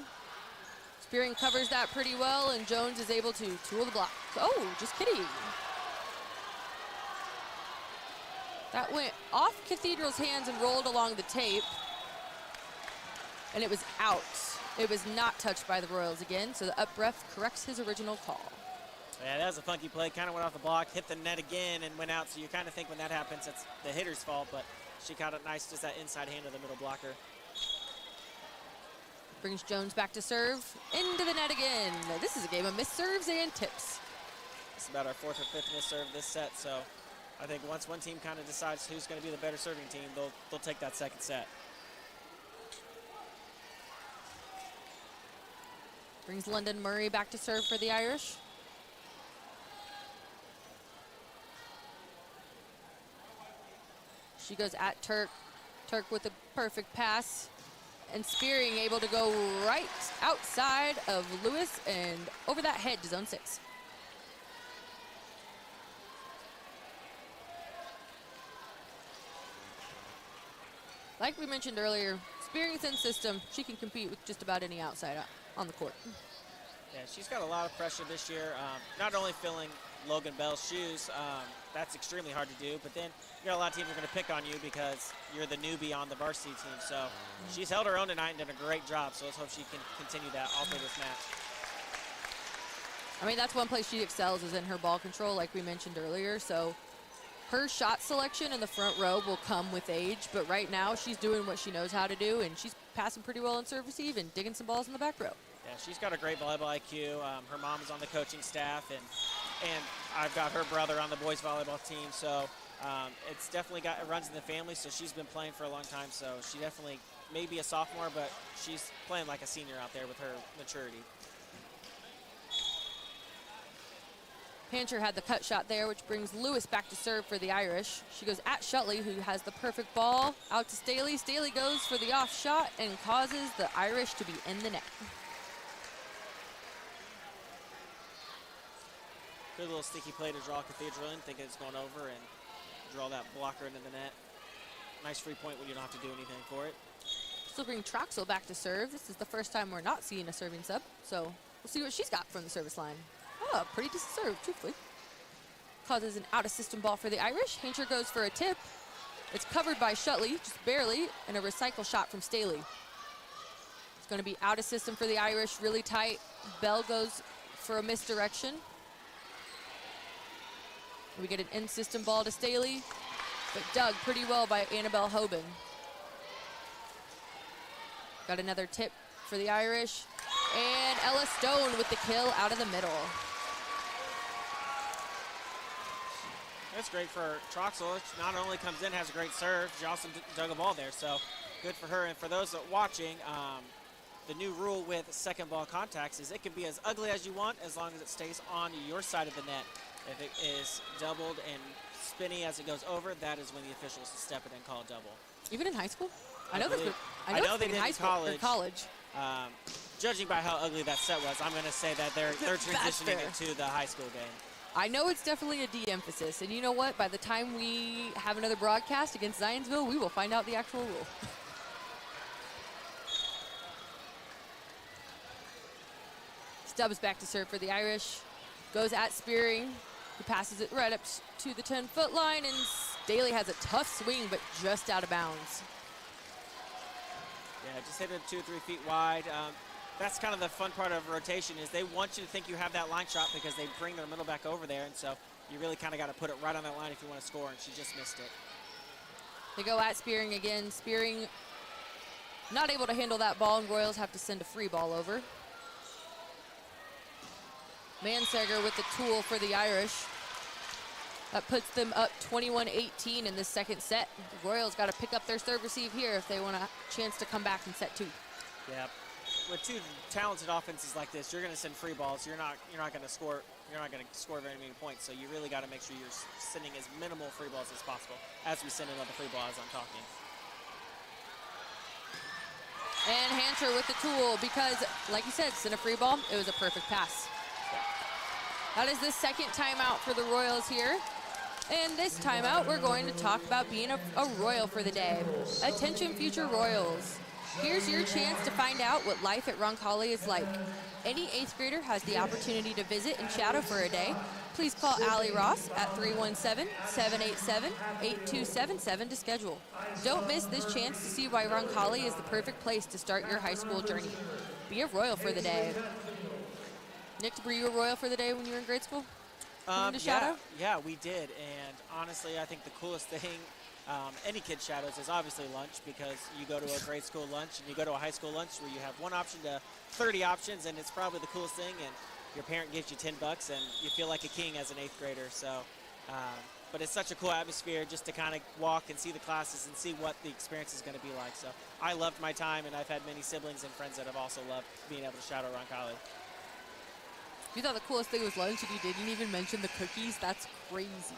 Spearing covers that pretty well, and Jones is able to tool the block. Oh, just kidding. That went off Cathedral's hands and rolled along the tape. And it was out. It was not touched by the Royals again, so the up ref corrects his original call. Yeah, that was a funky play. Kind of went off the block, hit the net again, and went out. So you kind of think when that happens, it's the hitter's fault, but she caught it nice, just that inside hand of the middle blocker. Brings Jones back to serve. Into the net again. This is a game of missed serves and tips. It's about our 4th or 5th missed serve this set, so I think once one team kind of decides who's going to be the better serving team, they'll take that second set. Brings London Murray back to serve for the Irish. She goes at Turk. Turk with a perfect pass. And Spearing able to go right outside of Lewis and over that head to zone 6. Like we mentioned earlier, Spearing's in system. She can compete with just about any outside on the court. Yeah, she's got a lot of pressure this year. Not only filling Logan Bell's shoes, that's extremely hard to do, but then you got a lot of teams are going to pick on you because you're the newbie on the varsity team. So she's held her own tonight and done a great job, so let's hope she can continue that all through this match. I mean, that's one place she excels is in her ball control, like we mentioned earlier. So her shot selection in the front row will come with age, but right now she's doing what she knows how to do, and she's passing pretty well on serve receive and digging some balls in the back row. Yeah, she's got a great volleyball IQ. Her mom is on the coaching staff, and I've got her brother on the boys volleyball team, so it's definitely it runs in the family, so she's been playing for a long time, so she definitely may be a sophomore, but she's playing like a senior out there with her maturity. Pancher had the cut shot there, which brings Lewis back to serve for the Irish. She goes at Shutley, who has the perfect ball, out to Staley. Staley goes for the off shot and causes the Irish to be in the net. Good little sticky play to draw Cathedral in, thinking it's going over, and draw that blocker into the net. Nice free point when you don't have to do anything for it. Still bring Troxel back to serve. This is the first time we're not seeing a serving sub, so we'll see what she's got from the service line. Oh, pretty decent serve, truthfully. Causes an out-of-system ball for the Irish. Hancher goes for a tip. It's covered by Shutley, just barely, and a recycle shot from Staley. It's going to be out-of-system for the Irish, really tight. Bell goes for a misdirection. We get an in-system ball to Staley, but dug pretty well by Annabelle Hoban. Got another tip for the Irish, and Ella Stone with the kill out of the middle. That's great for Troxel. She not only comes in, has a great serve, she also dug a ball there, so good for her. And for those that are watching, the new rule with second ball contacts is it can be as ugly as you want as long as it stays on your side of the net. If it is doubled and spinny as it goes over, that is when the officials step in and call a double. Even in high school? I know they did in college. College. Judging by how ugly that set was, I'm going to say that they're transitioning it to the high school game. I know it's definitely a de-emphasis, and you know what? By the time we have another broadcast against Zionsville, we will find out the actual rule. Stubbs back to serve for the Irish. Goes at Spearing. He passes it right up to the 10-foot line, and Staley has a tough swing, but just out of bounds. Yeah, just hit it 2 or 3 feet wide. That's kind of the fun part of rotation is they want you to think you have that line shot because they bring their middle back over there, and so you really kind of got to put it right on that line if you want to score, and she just missed it. They go at Spearing again. Spearing not able to handle that ball, and Royals have to send a free ball over. Manseger with the tool for the Irish. That puts them up 21-18 in this second set. The Royals got to pick up their serve receive here if they want a chance to come back in set 2. Yeah. With two talented offenses like this, you're going to send free balls. You're not going to score. You're not going to score very many points. So you really got to make sure you're sending as minimal free balls as possible. As we send another free ball as I'm talking. And Hancher with the tool because, like you said, send a free ball. It was a perfect pass. That is the second timeout for the Royals here. And this timeout, we're going to talk about being a Royal for the day. Attention, future Royals. Here's your chance to find out what life at Roncalli is like. Any 8th grader has the opportunity to visit and shadow for a day. Please call Allie Ross at 317-787-8277 to schedule. Don't miss this chance to see why Roncalli is the perfect place to start your high school journey. Be a Royal for the day. Nick, were you a Royal for the day when you were in grade school? Yeah, we did. And honestly, I think the coolest thing any kid shadows is obviously lunch, because you go to a grade school lunch and you go to a high school lunch where you have one option to 30 options, and it's probably the coolest thing. And your parent gives you $10 and you feel like a king as an 8th grader. So, but it's such a cool atmosphere just to kind of walk and see the classes and see what the experience is going to be like. So I loved my time, and I've had many siblings and friends that have also loved being able to shadow Roncalli. You thought the coolest thing was lunch and you didn't even mention the cookies? That's crazy.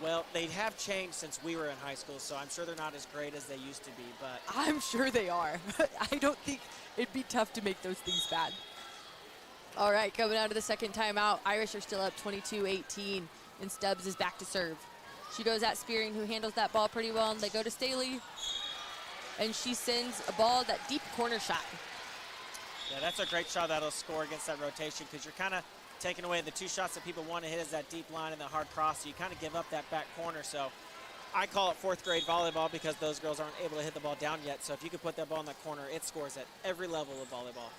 Well, they have changed since we were in high school, so I'm sure they're not as great as they used to be, but I'm sure they are. I don't think it'd be tough to make those things bad. All right, coming out of the second timeout, Irish are still up 22-18, and Stubbs is back to serve. She goes at Spearing, who handles that ball pretty well, and they go to Staley, and she sends a ball, that deep corner shot. Yeah, that's a great shot that'll score against that rotation, because you're kind of taking away the two shots that people want to hit, is that deep line and the hard cross, so you kind of give up that back corner. So I call it 4th grade volleyball because those girls aren't able to hit the ball down yet. So if you could put that ball in that corner, it scores at every level of volleyball.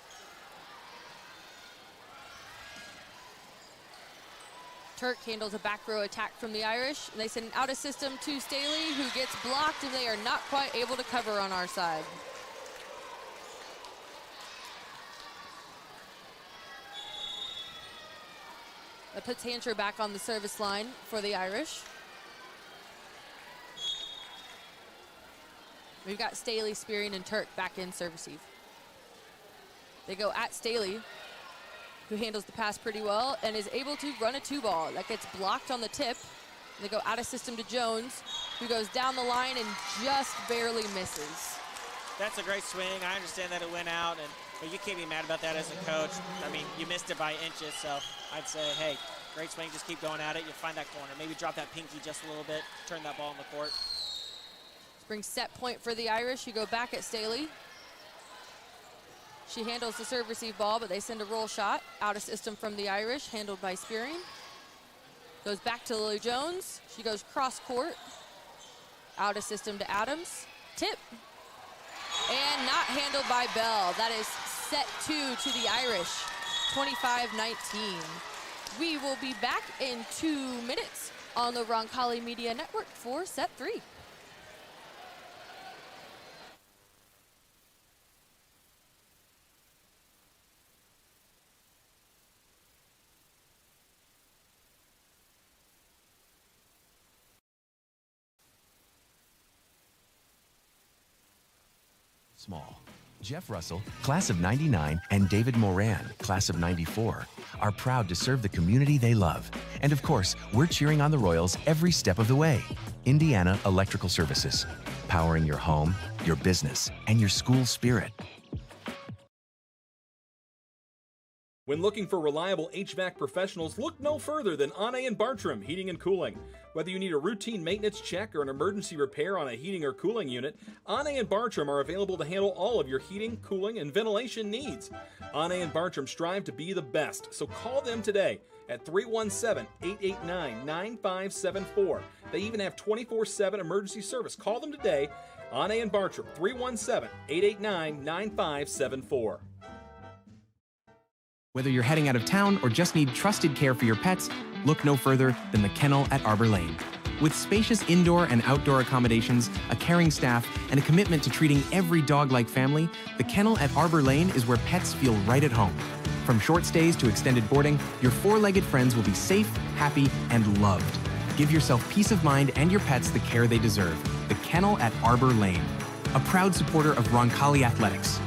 Turk handles a back row attack from the Irish. They send an out of system to Staley, who gets blocked, and they are not quite able to cover on our side. That puts Hancher back on the service line for the Irish. We've got Staley, Spearing, and Turk back in serve receive. They go at Staley, who handles the pass pretty well and is able to run a 2-ball. That gets blocked on the tip. They go out of system to Jones, who goes down the line and just barely misses. That's a great swing. I understand that it went out, but you can't be mad about that as a coach. I mean, you missed it by inches, so I'd say, hey, great swing, just keep going at it. You'll find that corner. Maybe drop that pinky just a little bit, turn that ball in the court. This brings set point for the Irish, who go back at Staley. She handles the serve receive ball, but they send a roll shot out of system from the Irish, handled by Spearing. Goes back to Lily Jones. She goes cross court, out of system to Adams. Tip. And not handled by Bell. That is set 2 to the Irish, 25-19. We will be back in 2 minutes on the Roncalli Media Network for set 3. Small. Jeff Russell, class of '99, and David Moran, class of '94, are proud to serve the community they love. And of course, we're cheering on the Royals every step of the way. Indiana Electrical Services, powering your home, your business, and your school spirit. When looking for reliable HVAC professionals, look no further than Anne and Bartram Heating and Cooling. Whether you need a routine maintenance check or an emergency repair on a heating or cooling unit, Anne and Bartram are available to handle all of your heating, cooling, and ventilation needs. Anne and Bartram strive to be the best, so call them today at 317-889-9574. They even have 24/7 emergency service. Call them today, Anne and Bartram, 317-889-9574. Whether you're heading out of town or just need trusted care for your pets, look no further than the Kennel at Arbor Lane. With spacious indoor and outdoor accommodations, a caring staff, and a commitment to treating every dog like family, the Kennel at Arbor Lane is where pets feel right at home. From short stays to extended boarding, your four-legged friends will be safe, happy, and loved. Give yourself peace of mind and your pets the care they deserve. The Kennel at Arbor Lane, a proud supporter of Roncalli Athletics.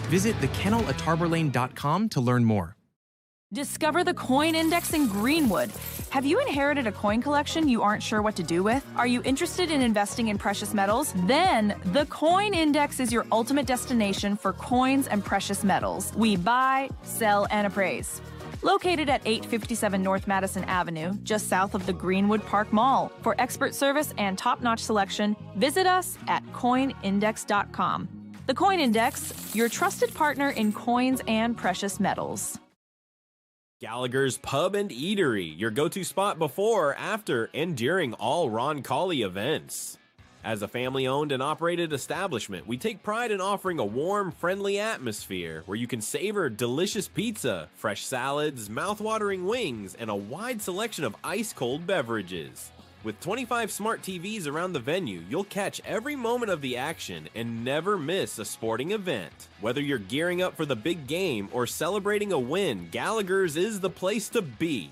Visit thekennelatarbor.com to learn more. Discover the Coin Index in Greenwood. Have you inherited a coin collection you aren't sure what to do with? Are you interested in investing in precious metals? Then the Coin Index is your ultimate destination for coins and precious metals. We buy, sell, and appraise. Located at 857 North Madison Avenue, just south of the Greenwood Park Mall. For expert service and top-notch selection, visit us at coinindex.com. The Coin Index, your trusted partner in coins and precious metals. Gallagher's Pub and Eatery, your go-to spot before, after, and during all Roncalli events. As a family-owned and operated establishment, we take pride in offering a warm, friendly atmosphere where you can savor delicious pizza, fresh salads, mouth-watering wings, and a wide selection of ice-cold beverages. With 25 smart TVs around the venue, you'll catch every moment of the action and never miss a sporting event. Whether you're gearing up for the big game or celebrating a win, Gallagher's is the place to be.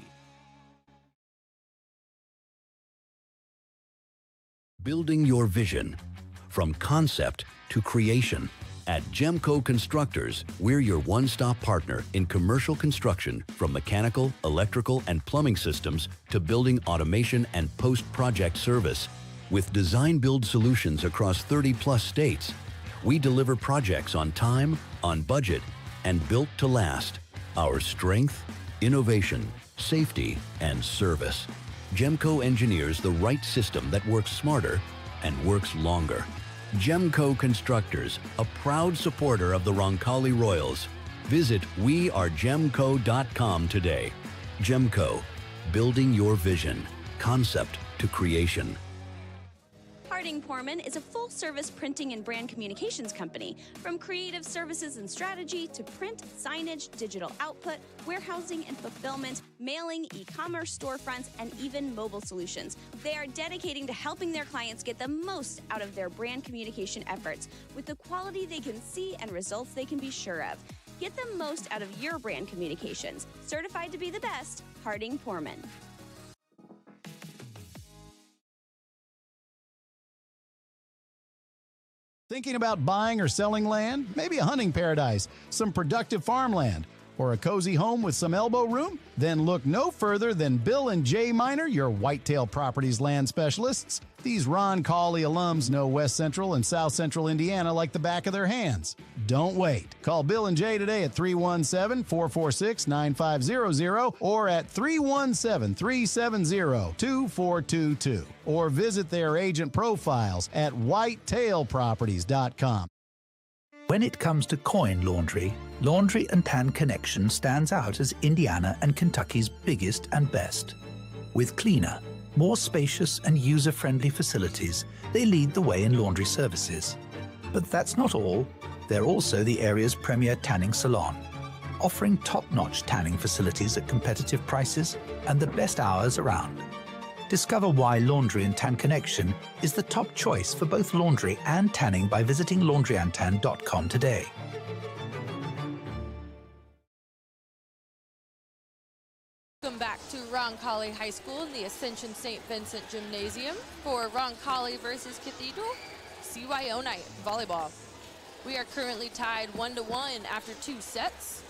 Building your vision. From concept to creation. At Gemco Constructors, we're your one-stop partner in commercial construction, from mechanical, electrical, and plumbing systems to building automation and post-project service. With design-build solutions across 30-plus states, we deliver projects on time, on budget, and built to last. Our strength, innovation, safety, and service. Gemco engineers the right system that works smarter and works longer. Gemco Constructors, a proud supporter of the Roncalli Royals. Visit wearegemco.com today. Gemco, building your vision, concept to creation. Harding Porman is a full-service printing and brand communications company. From creative services and strategy to print, signage, digital output, warehousing and fulfillment, mailing, e-commerce storefronts, and even mobile solutions. They are dedicating to helping their clients get the most out of their brand communication efforts with the quality they can see and results they can be sure of. Get the most out of your brand communications. Certified to be the best, Harding Porman. Thinking about buying or selling land? Maybe a hunting paradise, some productive farmland, or a cozy home with some elbow room? Then look no further than Bill and Jay Miner, your Whitetail Properties land specialists. These Roncalli alums know West Central and South Central Indiana like the back of their hands. Don't wait. Call Bill and Jay today at 317-446-9500 or at 317-370-2422 or visit their agent profiles at whitetailproperties.com. When it comes to coin laundry, Laundry and Tan Connection stands out as Indiana and Kentucky's biggest and best. With cleaner, more spacious and user-friendly facilities, they lead the way in laundry services. But that's not all. They're also the area's premier tanning salon, offering top-notch tanning facilities at competitive prices and the best hours around. Discover why Laundry and Tan Connection is the top choice for both laundry and tanning by visiting laundryandtan.com today. Welcome back to Roncalli High School in the Ascension St. Vincent Gymnasium for Roncalli versus Cathedral CYO night volleyball. We are currently tied 1-1 after 2 sets.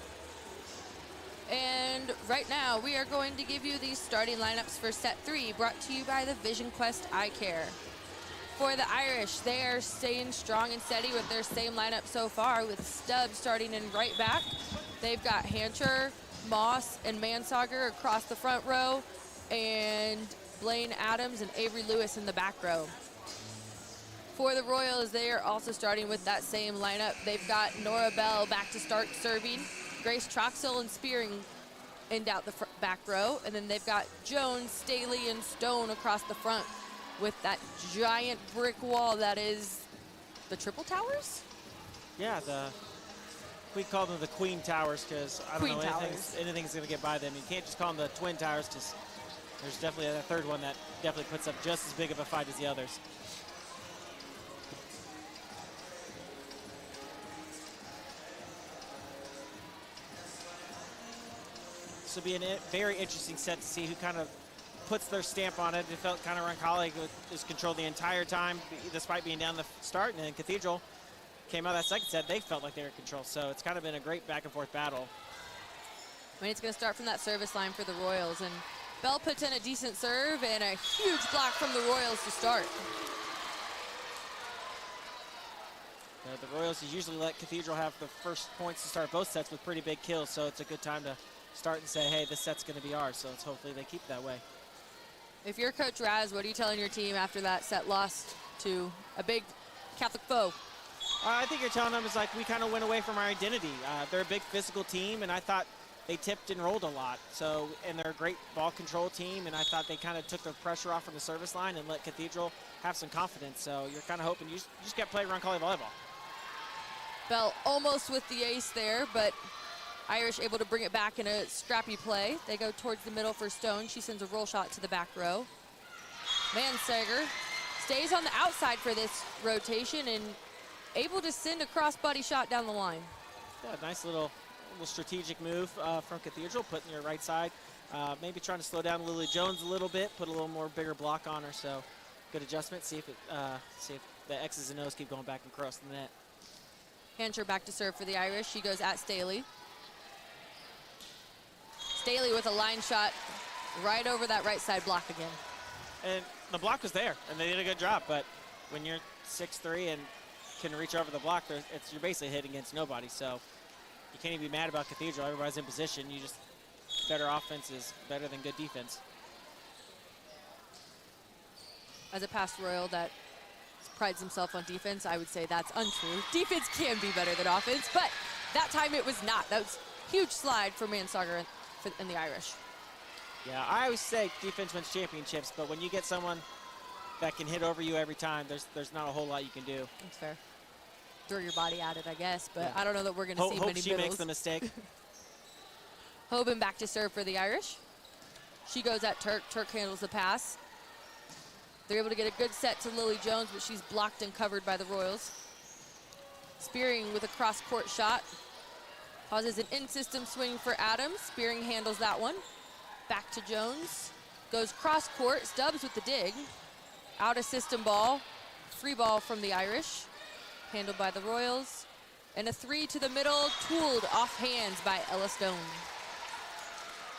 And right now we are going to give you these starting lineups for set 3, brought to you by the Vision Quest Eye Care. For the Irish, they are staying strong and steady with their same lineup so far, with Stubbs starting in right back. They've got Hancher, Moss, and Mansauger across the front row, and Blaine Adams and Avery Lewis in the back row. For the Royals, they are also starting with that same lineup. They've got Nora Bell back to start serving, Grace Troxell and Spearing end out the back row, and then they've got Jones, Staley, and Stone across the front with that giant brick wall that is the Triple Towers? Yeah, we call them the Queen Towers because I don't know anything's going to get by them. You can't just call them the Twin Towers because There's definitely a third one that definitely puts up just as big of a fight as the others. This will be a very interesting set to see who kind of puts their stamp on it. It felt kind of Roncalli was controlled the entire time, despite being down the start, and then Cathedral came out that second set. They felt like they were in control, so it's kind of been a great back and forth battle. I mean, it's going to start from that service line for the Royals, and Bell puts in a decent serve and a huge block from the Royals to start. The Royals usually let Cathedral have the first points to start both sets with pretty big kills, so it's a good time to start and say, hey, this set's going to be ours, so hopefully they keep it that way. If you're Coach Raz, what are you telling your team after that set lost to a big Catholic foe? I think you're telling them it's like we kind of went away from our identity. They're a big physical team, and I thought they tipped and rolled a lot. So, and they're a great ball control team, and I thought they kind of took the pressure off from the service line and let Cathedral have some confidence. So you're kind of hoping you just got to play Roncalli volleyball. Bell almost with the ace there, but Irish able to bring it back in a scrappy play. They go towards the middle for Stone. She sends a roll shot to the back row. Mansager stays on the outside for this rotation and able to send a cross-body shot down the line. Yeah, nice little strategic move from Cathedral, putting your right side. Maybe trying to slow down Lily Jones a little bit, put a little more bigger block on her. So good adjustment. See if the X's and O's keep going back and across the net. Hancher back to serve for the Irish. She goes at Staley. Staley with a line shot right over that right side block again. And the block was there, and they did a good job. But when you're 6'3" and can reach over the block, you're basically hitting against nobody. So you can't even be mad about Cathedral. Everybody's in position. You just, better offense is better than good defense. As a past Royal that prides himself on defense, I would say that's untrue. Defense can be better than offense, but that time it was not. That was a huge slide for Mansager and the Irish. Yeah, I always say defense wins championships, but when you get someone that can hit over you every time, there's not a whole lot you can do. That's fair. Throw your body at it, I guess, but yeah. I don't know that we're going to see hope many she middles. makes the mistake. Hoban back to serve for the Irish. She goes at Turk. Turk handles the pass. They're able to get a good set to Lily Jones, but she's blocked and covered by the Royals. Spearing with a cross-court shot. Causes an in-system swing for Adams. Spearing handles that one. Back to Jones. Goes cross-court. Stubbs with the dig. Out of system ball. Free ball from the Irish. Handled by the Royals. And a three to the middle. Tooled off hands by Ella Stone.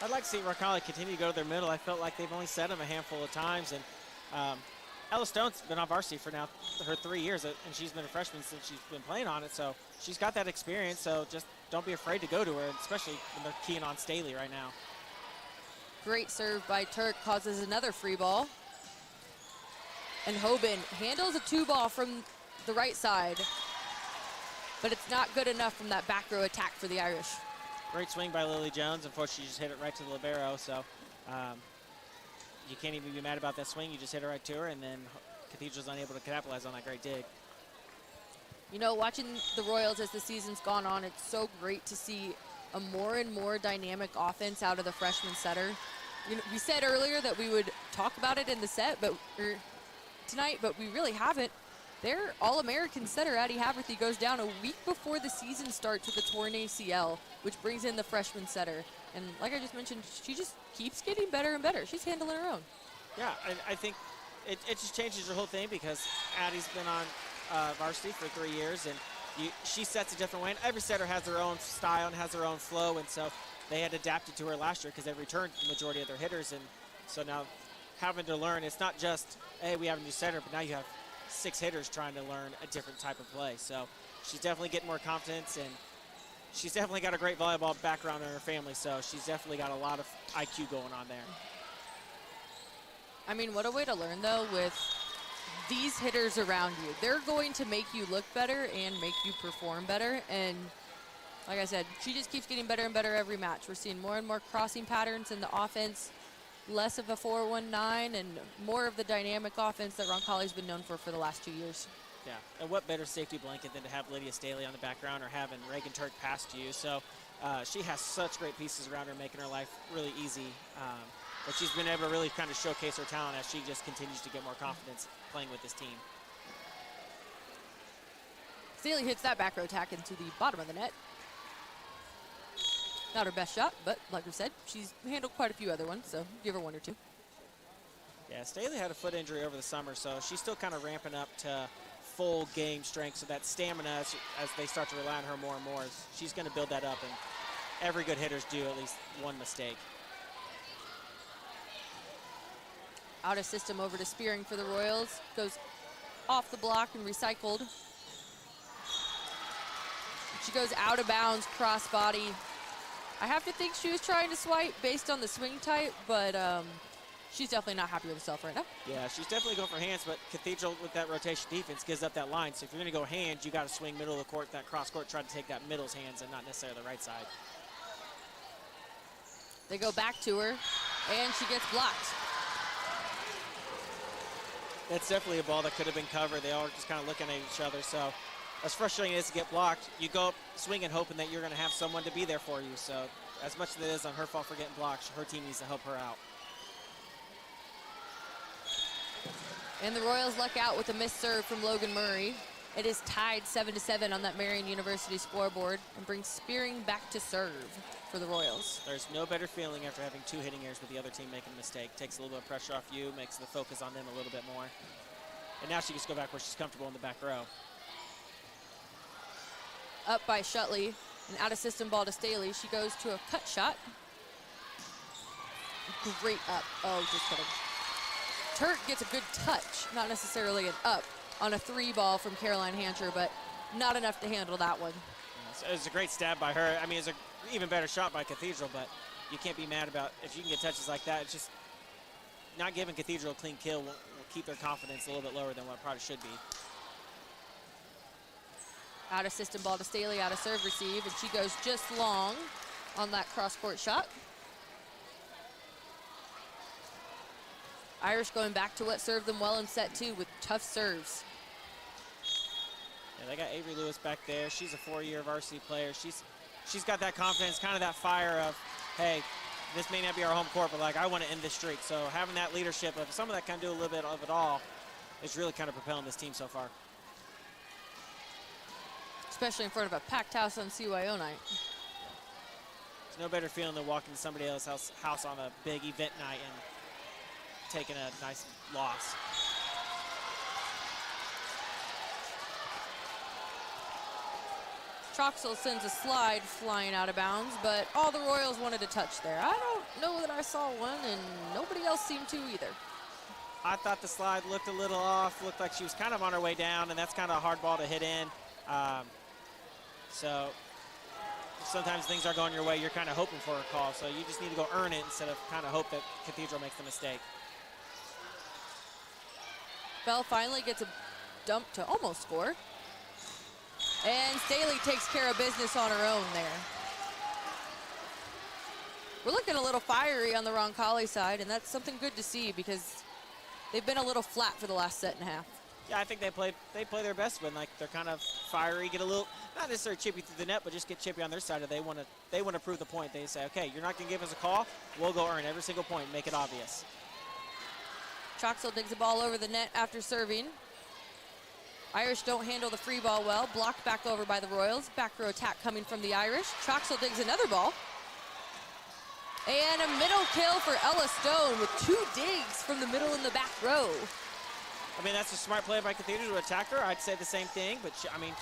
I'd like to see Roncalli continue to go to their middle. I felt like they've only set him a handful of times. And Ella Stone's been on varsity for now her 3 years, and she's been a freshman since she's been playing on it. So she's got that experience. So just don't be afraid to go to her, especially when they're keying on Staley right now. Great serve by Turk, causes another free ball. And Hoban handles a two ball from the right side, but it's not good enough from that back row attack for the Irish. Great swing by Lily Jones. Unfortunately, she just hit it right to the libero, so you can't even be mad about that swing. You just hit it right to her, and then Cathedral's unable to capitalize on that great dig. You know, watching the Royals as the season's gone on, it's so great to see a more and more dynamic offense out of the freshman setter. You know, we said earlier that we would talk about it in the set, tonight, but we really haven't. Their All-American setter, Addie Haverthy, goes down a week before the season starts with a torn ACL, which brings in the freshman setter. And like I just mentioned, she just keeps getting better and better. She's handling her own. Yeah, I think it just changes her whole thing because Addie's been on varsity for 3 years, and she sets a different way. And every setter has their own style and has their own flow, and so they had adapted to her last year because they returned the majority of their hitters. And so now having to learn, it's not just, hey, we have a new setter, but now you have 6 hitters trying to learn a different type of play. So she's definitely getting more confidence, and she's definitely got a great volleyball background in her family, so she's definitely got a lot of IQ going on there. I mean, what a way to learn, though, with these hitters around you. They're going to make you look better and make you perform better. And like I said, she just keeps getting better and better every match. We're seeing more and more crossing patterns in the offense, less of a 4-1-9, and more of the dynamic offense that Roncalli's been known for the last 2 years. Yeah, and what better safety blanket than to have Lydia Staley on the background or having Reagan Turk pass to you. So she has such great pieces around her, making her life really easy. But she's been able to really kind of showcase her talent as she just continues to get more confidence playing with this team. Staley hits that back row attack into the bottom of the net. Not her best shot, but like we said, she's handled quite a few other ones, so give her one or two. Yeah, Staley had a foot injury over the summer, so she's still kind of ramping up to full game strength, so that stamina, as they start to rely on her more and more, she's going to build that up, and every good hitter's do at least one mistake. Out of system over to Spearing for the Royals. Goes off the block and recycled. She goes out of bounds, cross body. I have to think she was trying to swipe based on the swing type, but she's definitely not happy with herself right now. Yeah, she's definitely going for hands, but Cathedral with that rotation defense gives up that line. So if you're going to go hands, you got to swing middle of the court, that cross court, try to take that middle's hands and not necessarily the right side. They go back to her, and she gets blocked. That's definitely a ball that could have been covered. They all are just kind of looking at each other. So as frustrating as it is to get blocked, you go up swinging hoping that you're going to have someone to be there for you. So as much as it is on her fault for getting blocked, her team needs to help her out. And the Royals luck out with a missed serve from Logan Murray. It is tied 7-7 on that Marian University scoreboard and brings Spearing back to serve for the Royals. There's no better feeling after having two hitting errors with the other team making a mistake. Takes a little bit of pressure off you, makes the focus on them a little bit more. And now she gets to go back where she's comfortable in the back row. Up by Shutley, an out-of-system ball to Staley. She goes to a cut shot. Great up. Oh, just kidding. Turk gets a good touch, not necessarily an up, on a 3 ball from Caroline Hancher, but not enough to handle that one. It was a great stab by her. I mean, it's an even better shot by Cathedral, but you can't be mad about if you can get touches like that. It's just not giving Cathedral a clean kill will keep their confidence a little bit lower than what it probably should be. Out of system ball to Staley, out of serve receive, and she goes just long on that cross-court shot. Irish going back to what served them well in set 2 with tough serves. Yeah, they got Avery Lewis back there. She's a 4-year varsity player. She's got that confidence, kind of that fire of, hey, this may not be our home court, but like I want to end this streak. So having that leadership of some of that can do a little bit of it all is really kind of propelling this team so far. Especially in front of a packed house on CYO night. There's no better feeling than walking to somebody else's house on a big event night and taking a nice loss. Troxel sends a slide flying out of bounds, but all the Royals wanted to touch there. I don't know that I saw one, and nobody else seemed to either. I thought the slide looked a little off, looked like she was kind of on her way down, and that's kind of a hard ball to hit in. So sometimes things are going your way, you're kind of hoping for a call, so you just need to go earn it instead of kind of hope that Cathedral makes the mistake. Bell finally gets a dump to almost score. And Staley takes care of business on her own there. We're looking a little fiery on the Roncalli side, and that's something good to see because they've been a little flat for the last set and a half. Yeah, I think they play their best when like they're kind of fiery, get a little not necessarily chippy through the net, but just get chippy on their side. They want to prove the point. They say, okay, you're not gonna give us a call, we'll go earn every single point, make it obvious. Troxel digs the ball over the net after serving. Irish don't handle the free ball well. Blocked back over by the Royals. Back row attack coming from the Irish. Troxel digs another ball. And a middle kill for Ella Stone with 2 digs from the middle in the back row. I mean, that's a smart play by Cathedral to attack her. I'd say the same thing, but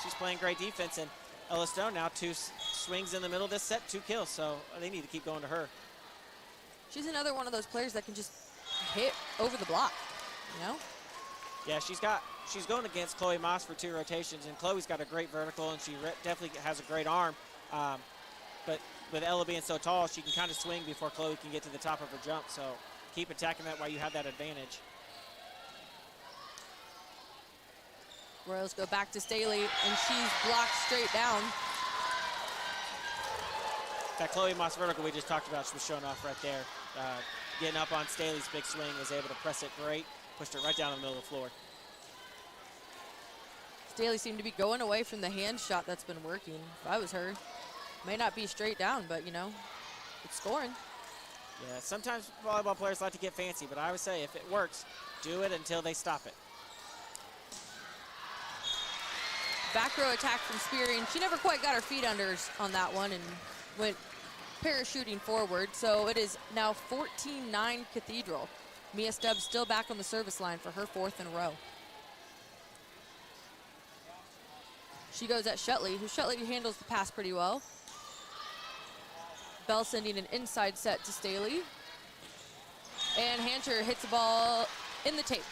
she's playing great defense. And Ella Stone now 2 swings in the middle of this set, 2 kills. So they need to keep going to her. She's another one of those players that can just hit over the block, you know? Yeah, she's going against Chloe Moss for 2 rotations, and Chloe's got a great vertical, and she definitely has a great arm. But with Ella being so tall, she can kind of swing before Chloe can get to the top of her jump. So keep attacking that while you have that advantage. Royals go back to Staley, and she's blocked straight down. That Chloe Moss vertical we just talked about was shown off right there. Getting up on Staley's big swing, was able to press it great, pushed it right down in the middle of the floor. Staley seemed to be going away from the hand shot that's been working. If I was her, may not be straight down, but you know, it's scoring. Yeah, sometimes volleyball players like to get fancy, but I would say if it works, do it until they stop it. Back row attack from Spearing. She never quite got her feet under on that one and went parachuting forward. So it is now 14-9 Cathedral. Mia Stubbs still back on the service line for her 4th in a row. She goes at Shutley, who Shutley handles the pass pretty well. Bell sending an inside set to Staley. And Hancher hits the ball in the tape.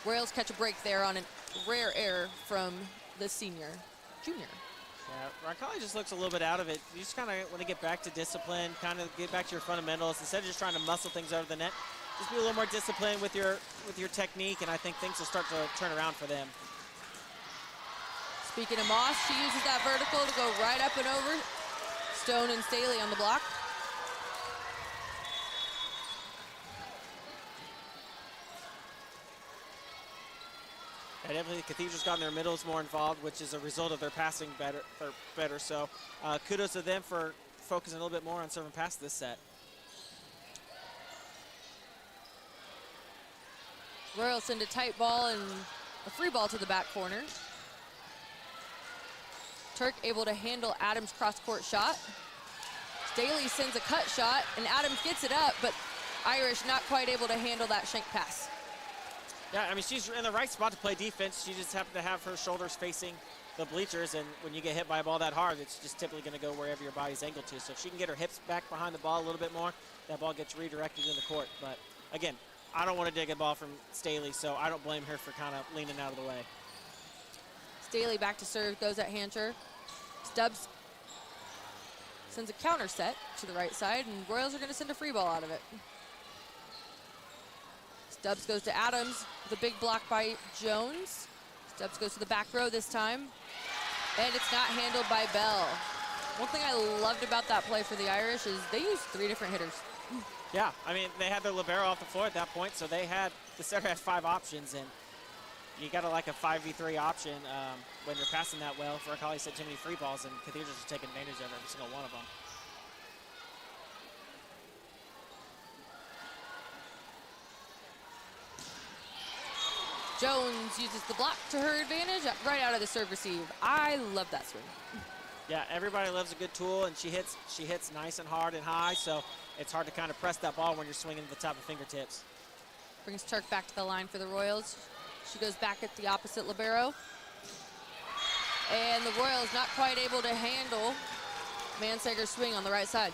Royals catch a break there on a rare error from the junior. Yeah, Roncalli just looks a little bit out of it. You just kind of want to get back to discipline, kind of get back to your fundamentals. Instead of just trying to muscle things over the net, just be a little more disciplined with your technique, and I think things will start to turn around for them. Speaking of Moss, she uses that vertical to go right up and over. Stone and Staley on the block. Yeah, definitely the Cathedral's gotten their middles more involved, which is a result of their passing better. So kudos to them for focusing a little bit more on serve and pass this set. Royals send a tight ball and a free ball to the back corner. Turk able to handle Adams' cross-court shot. Staley sends a cut shot, and Adams gets it up, but Irish not quite able to handle that shank pass. Yeah, I mean, she's in the right spot to play defense. She just happened to have her shoulders facing the bleachers, and when you get hit by a ball that hard, it's just typically going to go wherever your body's angled to. So if she can get her hips back behind the ball a little bit more, that ball gets redirected in the court. But again, I don't want to dig a ball from Staley, so I don't blame her for kind of leaning out of the way. Staley back to serve, goes at Hancher. Stubbs sends a counter set to the right side, and Royals are going to send a free ball out of it. Stubbs goes to Adams with a big block by Jones. Stubbs goes to the back row this time, and it's not handled by Bell. One thing I loved about that play for the Irish is they used 3 different hitters. Yeah, I mean, they had their libero off the floor at that point, so the setter had 5 options, and you got like a 5v3 option when you're passing that well. Roncalli said too many free balls, and Cathedral's just taking advantage of every single one of them. Jones uses the block to her advantage right out of the serve receive. I love that swing. Yeah, everybody loves a good tool, and she hits nice and hard and high, so it's hard to kind of press that ball when you're swinging to the top of fingertips. Brings Turk back to the line for the Royals. She goes back at the opposite libero. And the Royals not quite able to handle Mansager's swing on the right side.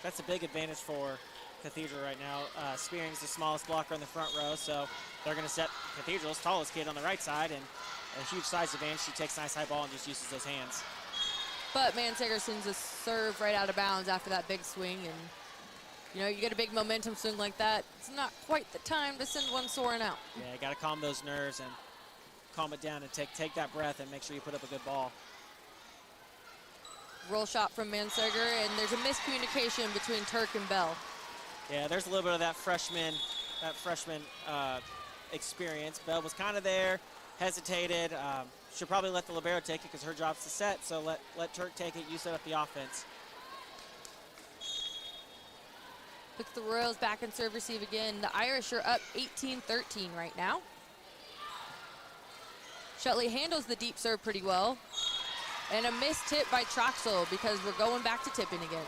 That's a big advantage for Cathedral right now. Spearing's the smallest blocker in the front row, so they're going to set Cathedral's tallest kid on the right side, and a huge size advantage. She takes a nice high ball and just uses those hands. But Mansager sends a serve right out of bounds after that big swing, and you know, you get a big momentum swing like that, it's not quite the time to send one soaring out. Yeah, you got to calm those nerves and calm it down and take that breath and make sure you put up a good ball. Roll shot from Mansager, and there's a miscommunication between Turk and Bell. Yeah, there's a little bit of that freshman experience. Bell was kind of there, hesitated. She'll probably let the libero take it because her job's to set, so let Turk take it. You set up the offense. Puts the Royals back in serve receive again. The Irish are up 18-13 right now. Shutley handles the deep serve pretty well. And a missed tip by Troxel because we're going back to tipping again.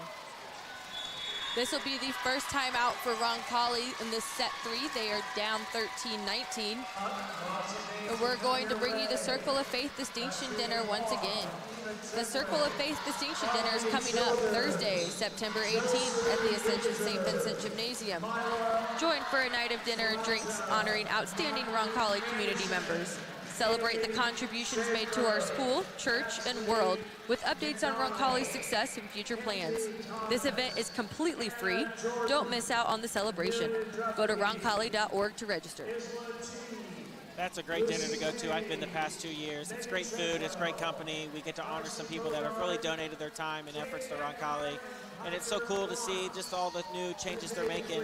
This will be the first time out for Roncalli in this set 3. They are down 13-19. And we're going to bring you the Circle of Faith Distinction Dinner once again. The Circle of Faith Distinction Dinner is coming up Thursday, September 18th at the Ascension St. Vincent Gymnasium. Join for a night of dinner and drinks honoring outstanding Roncalli community members. Celebrate the contributions made to our school, church, and world with updates on Roncalli's success and future plans. This event is completely free. Don't miss out on the celebration. Go to roncalli.org to register. That's a great dinner to go to. I've been the past 2 years. It's great food. It's great company. We get to honor some people that have really donated their time and efforts to Roncalli. And it's so cool to see just all the new changes they're making.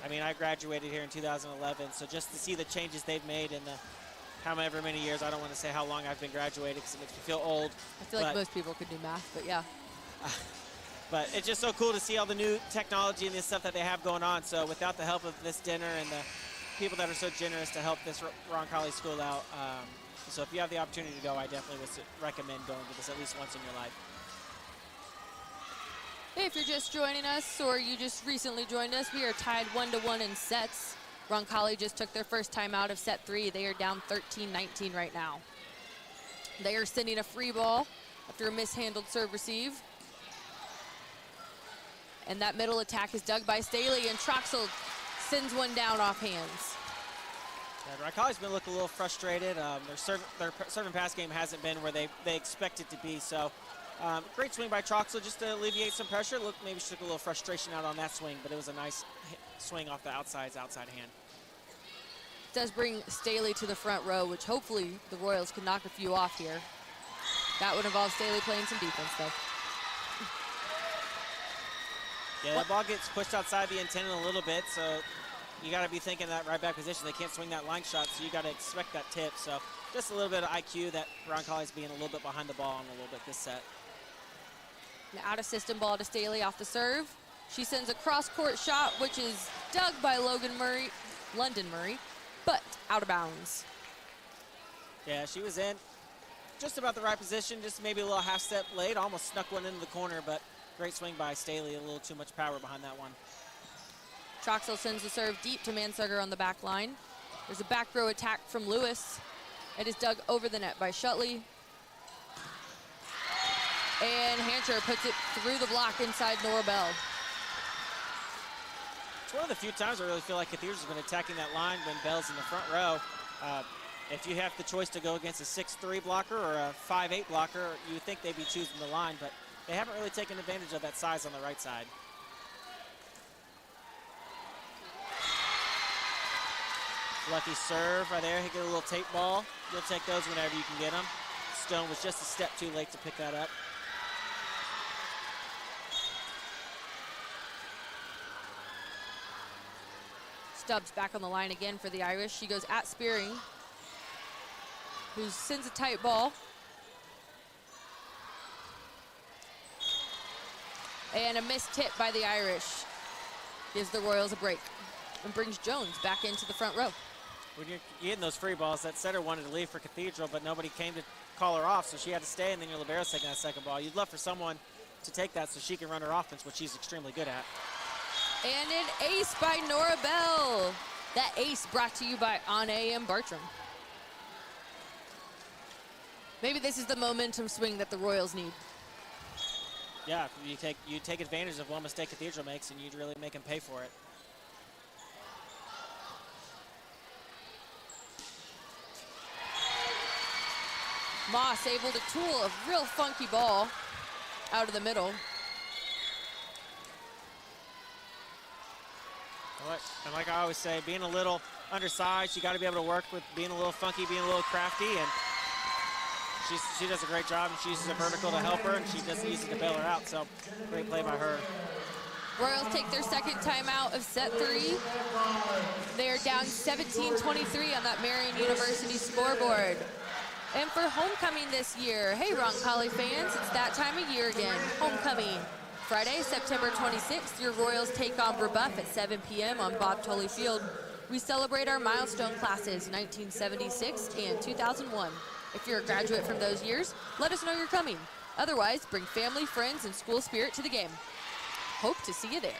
I mean, I graduated here in 2011, so just to see the changes they've made in the however many years, I don't want to say how long I've been graduated because it makes me feel old. I feel like most people could do math, but yeah. But it's just so cool to see all the new technology and this stuff that they have going on. So without the help of this dinner and the people that are so generous to help this Roncalli school out, so if you have the opportunity to go, I definitely would recommend going to this at least once in your life. If you're just joining us or you just recently joined us, we are tied 1-1 in sets. Roncalli just took their first time out of set 3. They are down 13-19 right now. They are sending a free ball after a mishandled serve receive. And that middle attack is dug by Staley, and Troxel sends one down off hands. Yeah, Roncalli's been looking a little frustrated. Their serve and pass game hasn't been where they expect it to be. So great swing by Troxel just to alleviate some pressure. Look, maybe she took a little frustration out on that swing, but it was a nice swing off the outside hand. Does bring Staley to the front row, which hopefully the Royals can knock a few off here. That would involve Staley playing some defense, though. Yeah, that ball gets pushed outside the antenna a little bit, so you got to be thinking that right back position. They can't swing that line shot, so you got to expect that tip. So just a little bit of IQ that Roncalli's being a little bit behind the ball on a little bit this set. An out-of-system ball to Staley off the serve. She sends a cross-court shot, which is dug by London Murray, but out of bounds. Yeah, she was in just about the right position, just maybe a little half step late, almost snuck one into the corner, but great swing by Staley, a little too much power behind that one. Troxel sends the serve deep to Mansuger on the back line. There's a back row attack from Lewis. It is dug over the net by Shutley. And Hancher puts it through the block inside Nora Bell. It's one of the few times I really feel like Cathedral's been attacking that line when Bell's in the front row. If you have the choice to go against a 6'3 blocker or a 5'8 blocker, you would think they'd be choosing the line, but they haven't really taken advantage of that size on the right side. Lucky serve right there. He get a little tape ball. You'll take those whenever you can get them. Stone was just a step too late to pick that up. Stubbs back on the line again for the Irish. She goes at Spearing, who sends a tight ball. And a missed tip by the Irish gives the Royals a break and brings Jones back into the front row. When you're getting those free balls, that setter wanted to leave for Cathedral, but nobody came to call her off, so she had to stay, and then your libero's taking that second ball. You'd love for someone to take that so she can run her offense, which she's extremely good at. And an ace by Nora Bell. That ace brought to you by Ane and Bartram. Maybe this is the momentum swing that the Royals need. Yeah, you take advantage of one mistake Cathedral makes, and you'd really make them pay for it. Moss able to tool a real funky ball out of the middle. And like I always say, being a little undersized, you got to be able to work with being a little funky, being a little crafty, and she does a great job, and she uses a vertical to help her, and she doesn't use it to bail her out, so great play by her. Royals take their second timeout of set 3. They are down 17-23 on that Marian University scoreboard. And for homecoming this year, hey Roncalli fans, it's that time of year again, homecoming. Friday, September 26th, your Royals take on Brebeuf at 7 p.m. on Bob Tolley Field. We celebrate our milestone classes, 1976 and 2001. If you're a graduate from those years, let us know you're coming. Otherwise, bring family, friends, and school spirit to the game. Hope to see you there.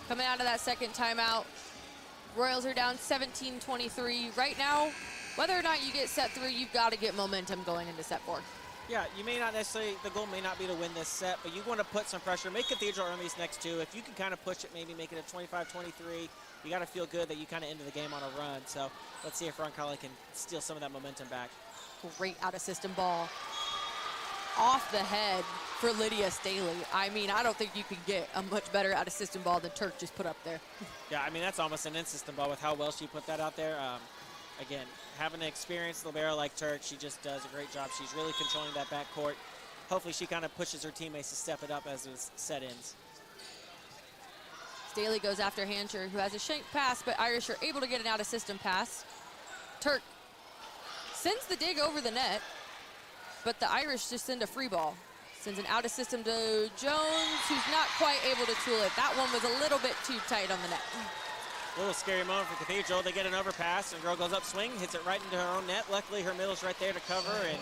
Coming out of that second timeout, Royals are down 17-23. Right now, whether or not you get set 3, you've got to get momentum going into set 4. Yeah, you may not necessarily, the goal may not be to win this set, but you want to put some pressure. Make Cathedral earn these next 2. If you can kind of push it, maybe make it a 25-23, you got to feel good that you kind of ended the game on a run. So let's see if Roncalli can steal some of that momentum back. Great out-of-system ball. Off the head for Lydia Staley. I mean, I don't think you could get a much better out-of-system ball than Turk just put up there. Yeah, I mean, that's almost an in-system ball with how well she put that out there. again, having an experienced libero like Turk, she just does a great job. She's really controlling that backcourt. Hopefully she kind of pushes her teammates to step it up as the set ends. Staley goes after Hancher, who has a shank pass, but Irish are able to get an out-of-system pass. Turk sends the dig over the net, but the Irish just send a free ball. Sends an out-of-system to Jones, who's not quite able to tool it. That one was a little bit too tight on the net. A little scary moment for Cathedral. They get an overpass, and girl goes up swing, hits it right into her own net. Luckily, her middle's right there to cover and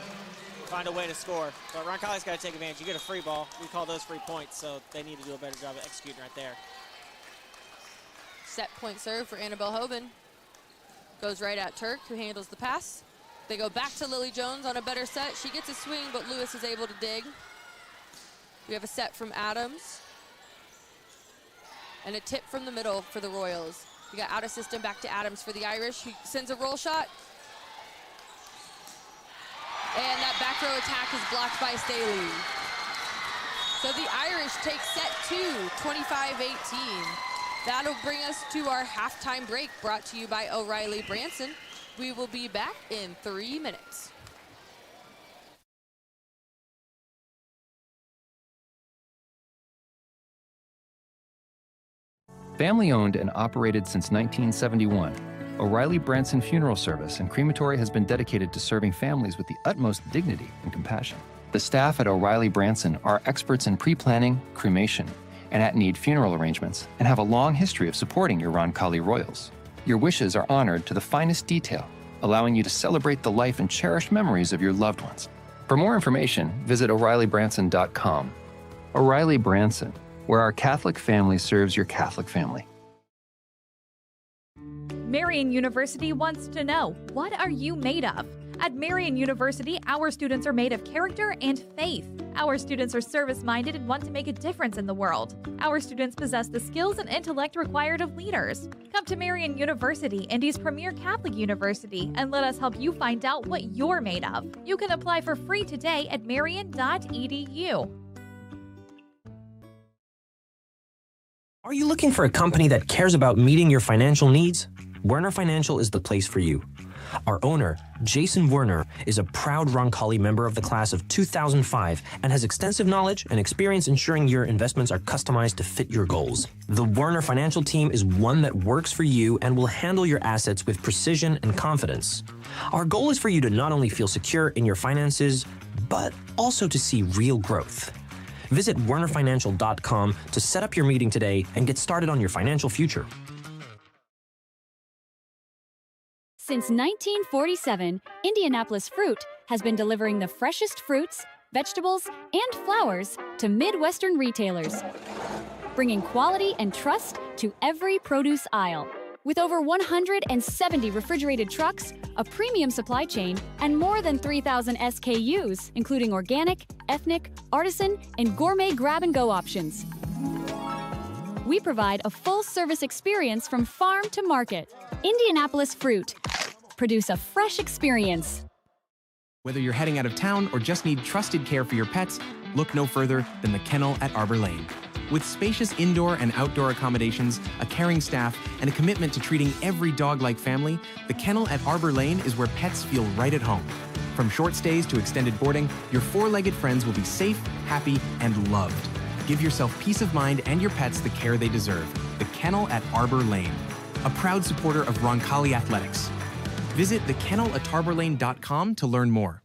find a way to score. But Roncalli's got to take advantage. You get a free ball. We call those free points, so they need to do a better job of executing right there. Set point serve for Annabelle Hoban. Goes right at Turk, who handles the pass. They go back to Lily Jones on a better set. She gets a swing, but Lewis is able to dig. We have a set from Adams. And a tip from the middle for the Royals. We got out of system back to Adams for the Irish, who sends a roll shot. And that back row attack is blocked by Staley. So the Irish take set 2, 25-18. That'll bring us to our halftime break, brought to you by O'Reilly Branson. We will be back in 3 minutes. Family owned and operated since 1971, O'Reilly Branson Funeral Service and Crematory has been dedicated to serving families with the utmost dignity and compassion. The staff at O'Reilly Branson are experts in pre-planning, cremation, and at-need funeral arrangements, and have a long history of supporting your Roncalli Royals. Your wishes are honored to the finest detail, allowing you to celebrate the life and cherished memories of your loved ones. For more information, visit O'ReillyBranson.com. O'Reilly Branson, where our Catholic family serves your Catholic family. Marian University wants to know, what are you made of? At Marian University, our students are made of character and faith. Our students are service-minded and want to make a difference in the world. Our students possess the skills and intellect required of leaders. Come to Marian University, Indy's premier Catholic university, and let us help you find out what you're made of. You can apply for free today at marian.edu. Are you looking for a company that cares about meeting your financial needs? Werner Financial is the place for you. Our owner, Jason Werner, is a proud Roncalli member of the class of 2005 and has extensive knowledge and experience ensuring your investments are customized to fit your goals. The Werner Financial team is one that works for you and will handle your assets with precision and confidence. Our goal is for you to not only feel secure in your finances, but also to see real growth. Visit wernerfinancial.com to set up your meeting today and get started on your financial future. Since 1947, Indianapolis Fruit has been delivering the freshest fruits, vegetables, and flowers to Midwestern retailers, bringing quality and trust to every produce aisle. With over 170 refrigerated trucks, a premium supply chain, and more than 3,000 SKUs, including organic, ethnic, artisan, and gourmet grab-and-go options. We provide a full-service experience from farm to market. Indianapolis Fruit. Produce a fresh experience. Whether you're heading out of town or just need trusted care for your pets, look no further than the Kennel at Arbor Lane. With spacious indoor and outdoor accommodations, a caring staff, and a commitment to treating every dog like family, the Kennel at Arbor Lane is where pets feel right at home. From short stays to extended boarding, your four-legged friends will be safe, happy, and loved. Give yourself peace of mind and your pets the care they deserve. The Kennel at Arbor Lane, a proud supporter of Roncalli Athletics. Visit thekennelatarborlane.com to learn more.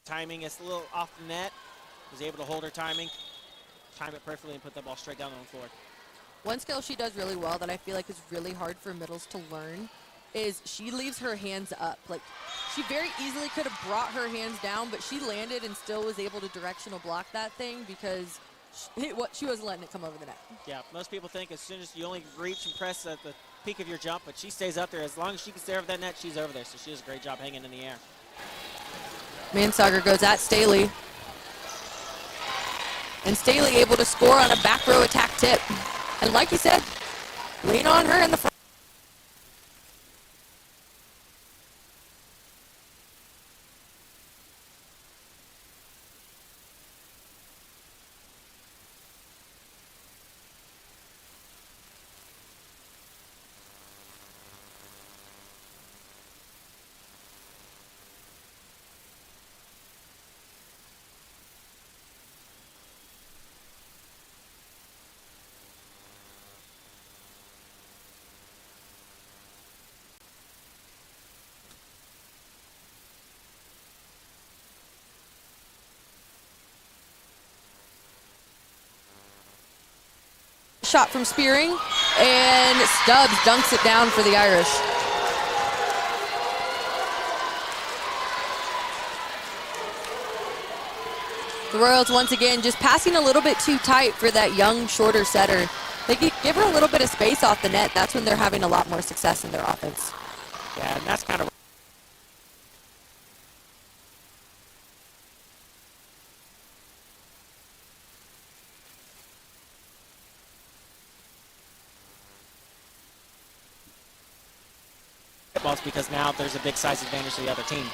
timing is a little off the net. Was able to hold her timing, time it perfectly, and put that ball straight down on the floor. One skill she does really well that I feel like is really hard for middles to learn is she leaves her hands up. Like, she very easily could have brought her hands down, but she landed and still was able to directional block that thing because she wasn't letting it come over the net. Yeah, most people think as soon as you only reach and press at the peak of your jump, but she stays up there. As long as she can stay over that net, she's over there. So she does a great job hanging in the air. Mansager goes at Staley. And Staley able to score on a back row attack tip. And like you said, lean on her in the front. Shot from Spearing, and Stubbs dunks it down for the Irish. The Royals once again just passing a little bit too tight for that young, shorter setter. They could give her a little bit of space off the net. That's when they're having a lot more success in their offense. Yeah, and that's kind of balls because now there's a big size advantage to the other team.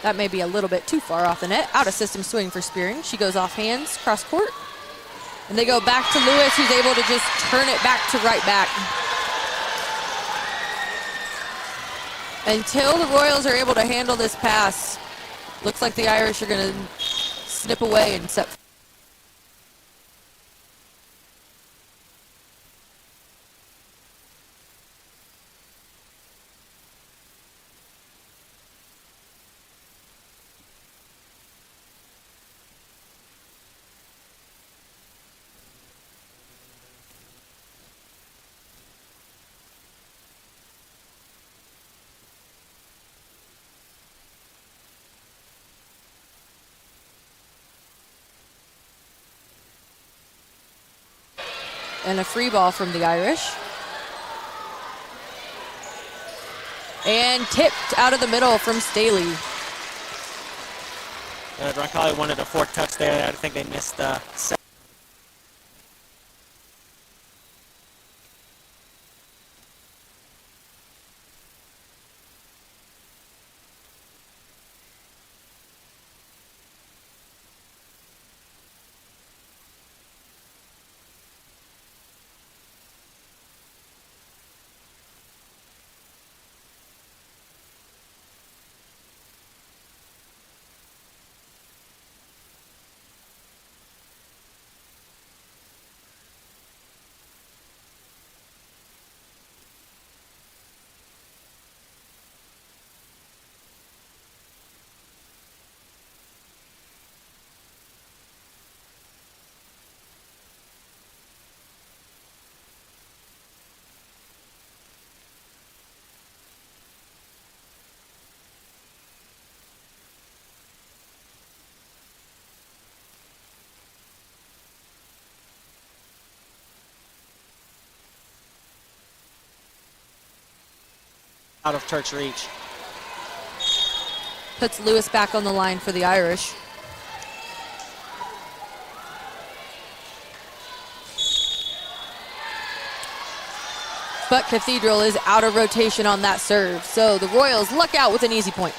That may be a little bit too far off the net. Out of system swing for Spearing. She goes off hands, cross court. And they go back to Lewis, who's able to just turn it back to right back. Until the Royals are able to handle this pass, looks like the Irish are going to snip away and set. And a free ball from the Irish. And tipped out of the middle from Staley. Roncalli wanted a fork touch there. I think they missed set. Out of church reach. Puts Lewis back on the line for the Irish. But Cathedral is out of rotation on that serve. So the Royals luck out with an easy point.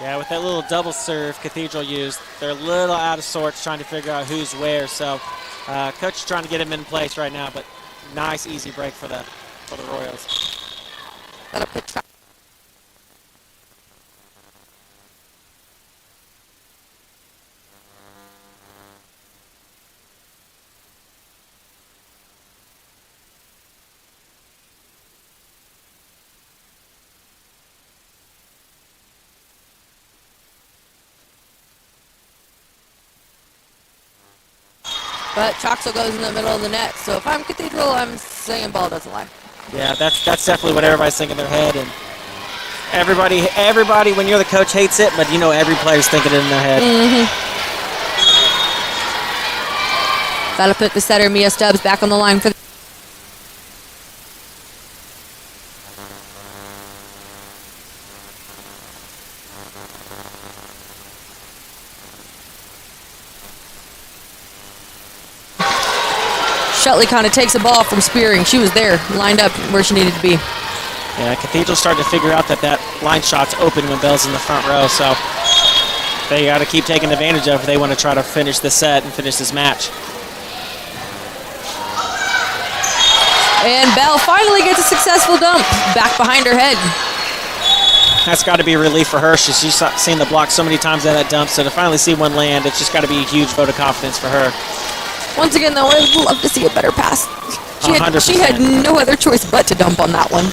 Yeah, with that little double serve Cathedral used, they're a little out of sorts trying to figure out who's where. So coach is trying to get him in place right now, but nice easy break for the Royals. That'll put But Troxel goes in the middle of the net. So if I'm Cathedral, I'm saying ball doesn't lie. Yeah, that's definitely what everybody's thinking in their head. And everybody, when you're the coach, hates it, but you know every player's thinking it in their head. That'll put the setter, Mia Stubbs, back on the line for Shutley kind of takes the ball from Spearing. She was there, lined up where she needed to be. Yeah, Cathedral's starting to figure out that line shot's open when Bell's in the front row, so they got to keep taking advantage of if they want to try to finish this set and finish this match. And Bell finally gets a successful dump back behind her head. That's got to be a relief for her. She's seen the block so many times at that dump, so to finally see one land, it's just got to be a huge vote of confidence for her. Once again, though, I would love to see a better pass. She had no other choice but to dump on that one.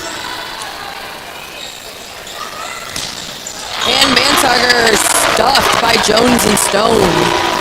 And Mansager stuffed by Jones and Stone.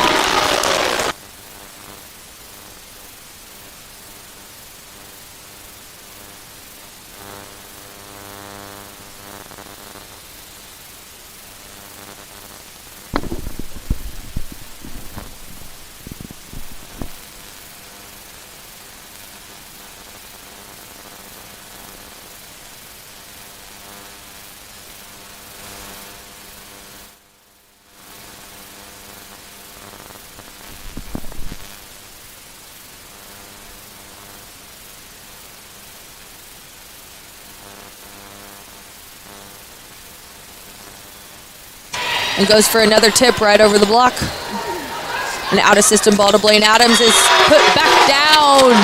And goes for another tip right over the block. An out-of-system ball to Blaine Adams is put back down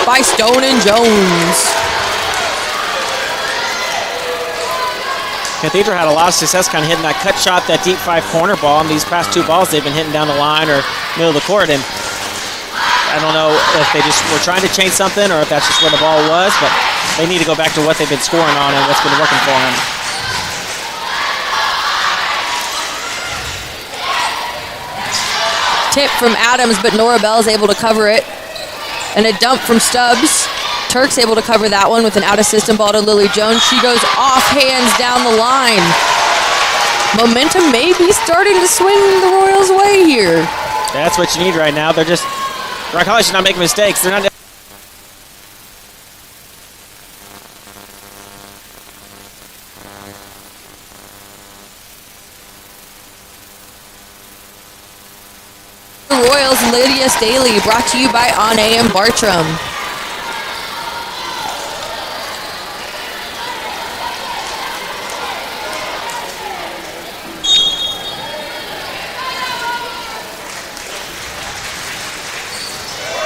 by Stone and Jones. Cathedral had a lot of success kind of hitting that cut shot, that deep 5-corner ball, and these past 2 balls they've been hitting down the line or middle of the court, and I don't know if they just were trying to change something or if that's just where the ball was, but they need to go back to what they've been scoring on and what's been working for them. Tip from Adams, but Nora Bell's able to cover it. And a dump from Stubbs. Turk's able to cover that one with an out-of-system ball to Lily Jones. She goes off hands down the line. Momentum may be starting to swing the Royals' way here. That's what you need right now. They're just, Roncalli should not make mistakes. They're not. Royals, Lydia Staley, brought to you by Ane and Bartram.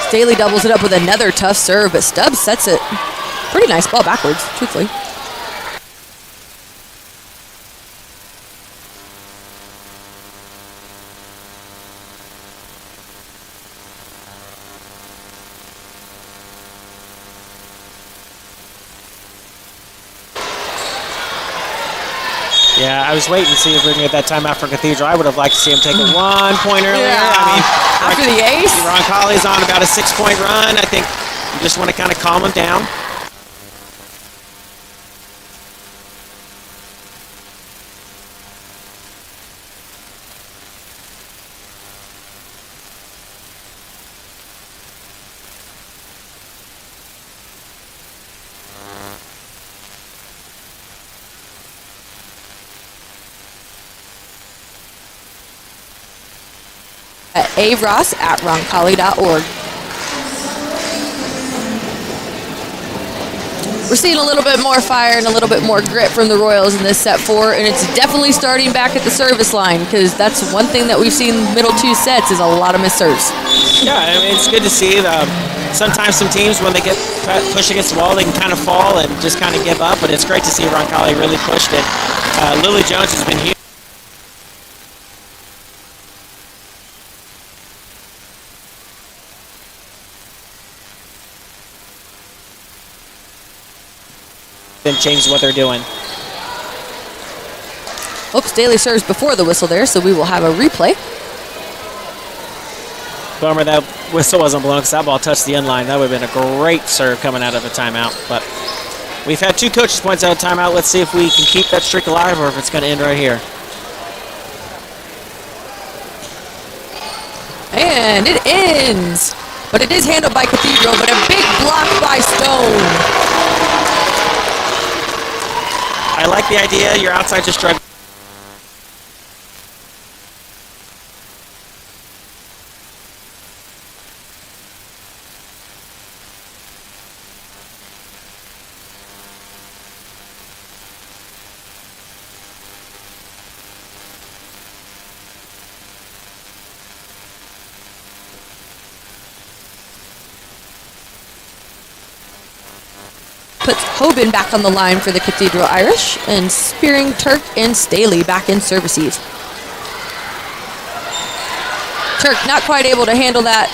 Staley doubles it up with another tough serve, but Stubbs sets it. Pretty nice ball backwards, truthfully. Yeah, I was waiting to see if we can get that timeout for Cathedral. I would have liked to see him take a 1-point earlier. Yeah. I mean, after the ace. Roncalli's on about a 6-point run. I think you just want to kind of calm him down. At avross@roncalli.org. We're seeing a little bit more fire and a little bit more grit from the Royals in this set 4, and it's definitely starting back at the service line because that's one thing that we've seen middle 2 sets is a lot of missed serves. Yeah, I mean, it's good to see. Sometimes some teams, when they get pushed against the wall, they can kind of fall and just kind of give up, but it's great to see Roncalli really pushed it. Lily Jones has been huge. And change what they're doing. Hope Staley serves before the whistle there, so we will have a replay. Bummer that whistle wasn't blown because that ball touched the end line. That would have been a great serve coming out of a timeout. But we've had 2 coaches' points out of timeout. Let's see if we can keep that streak alive or if it's going to end right here. And it ends. But it is handled by Cathedral, but a big block by Stone. I like the idea. You're outside to struggle. Puts Hoban back on the line for the Cathedral Irish, and Spearing, Turk, and Staley back in serve receive. Turk not quite able to handle that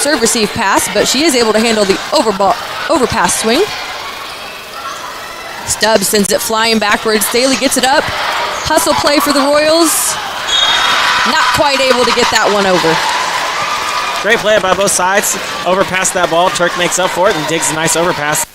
serve receive pass, but she is able to handle the overpass swing. Stubbs sends it flying backwards. Staley gets it up. Hustle play for the Royals. Not quite able to get that one over. Great play by both sides. Overpass that ball. Turk makes up for it and digs a nice overpass.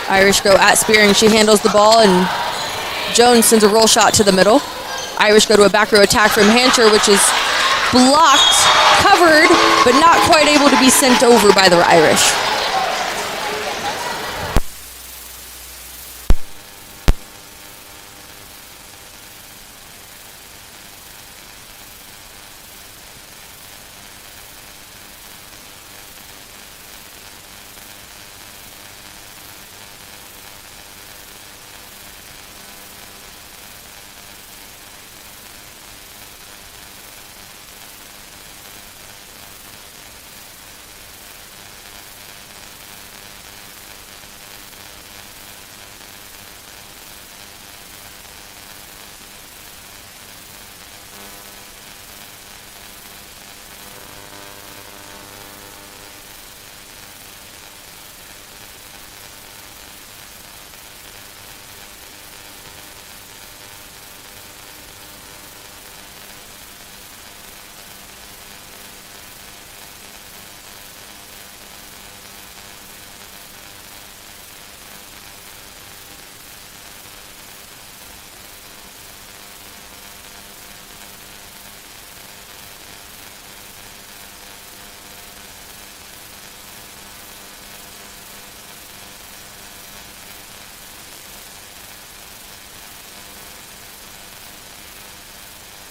Irish go at Spearing. She handles the ball, and Jones sends a roll shot to the middle. Irish go to a back row attack from Hancher, which is blocked, covered, but not quite able to be sent over by the Irish.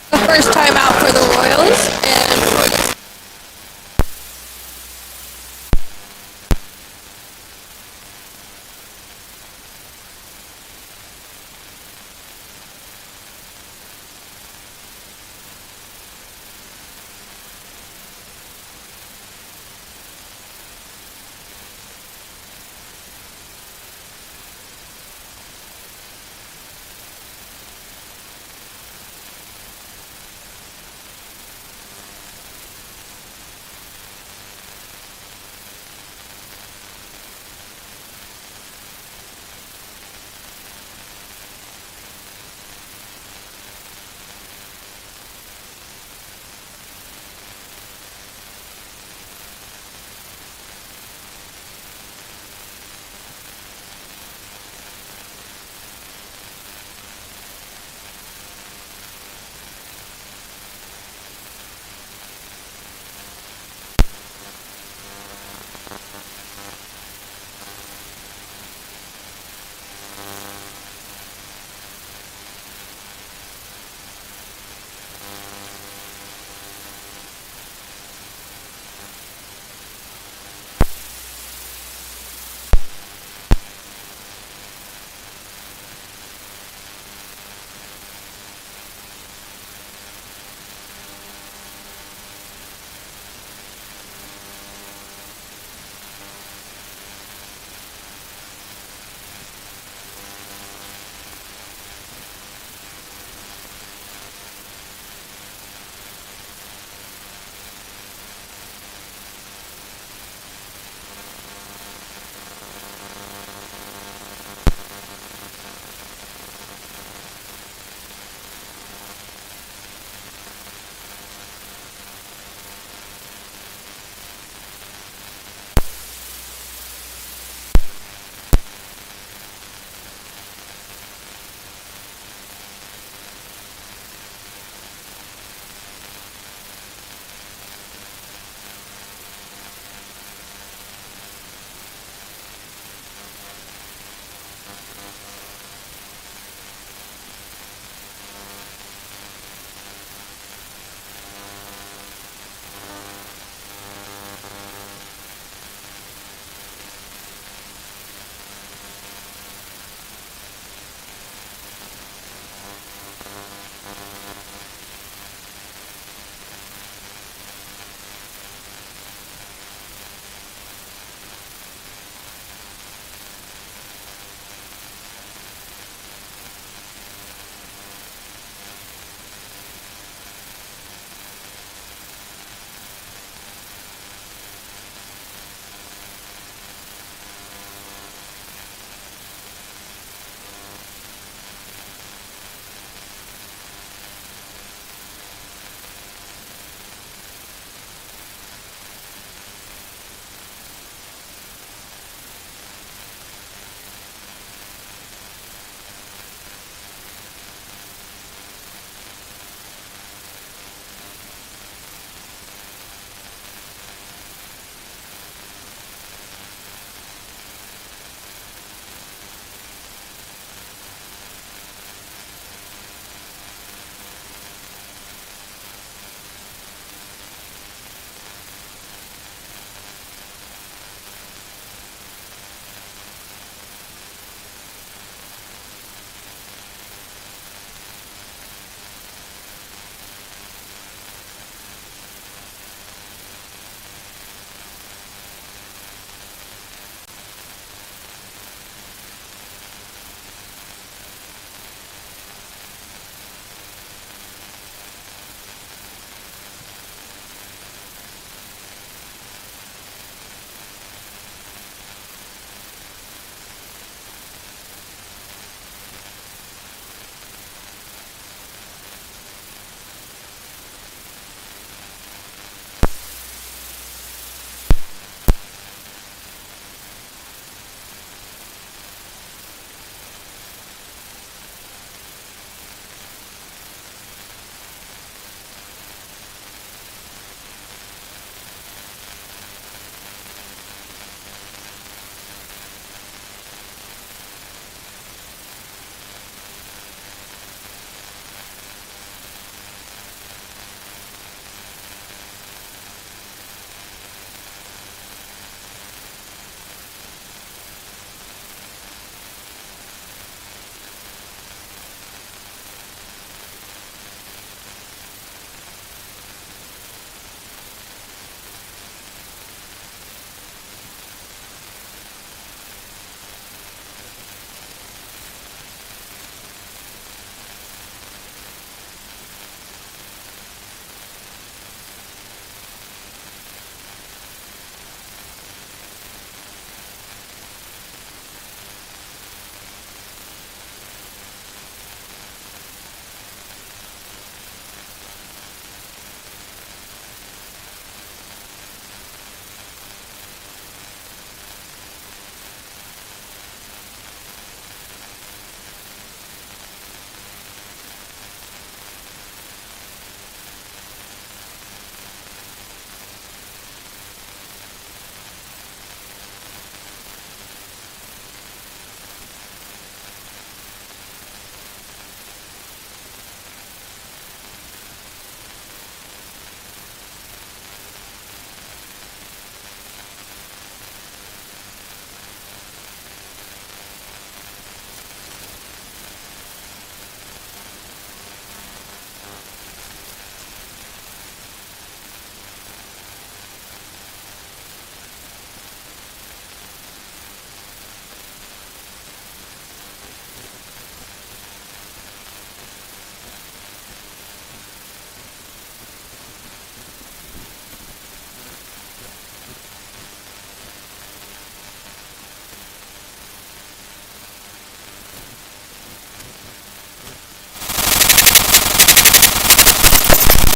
The first time out for the Royals, and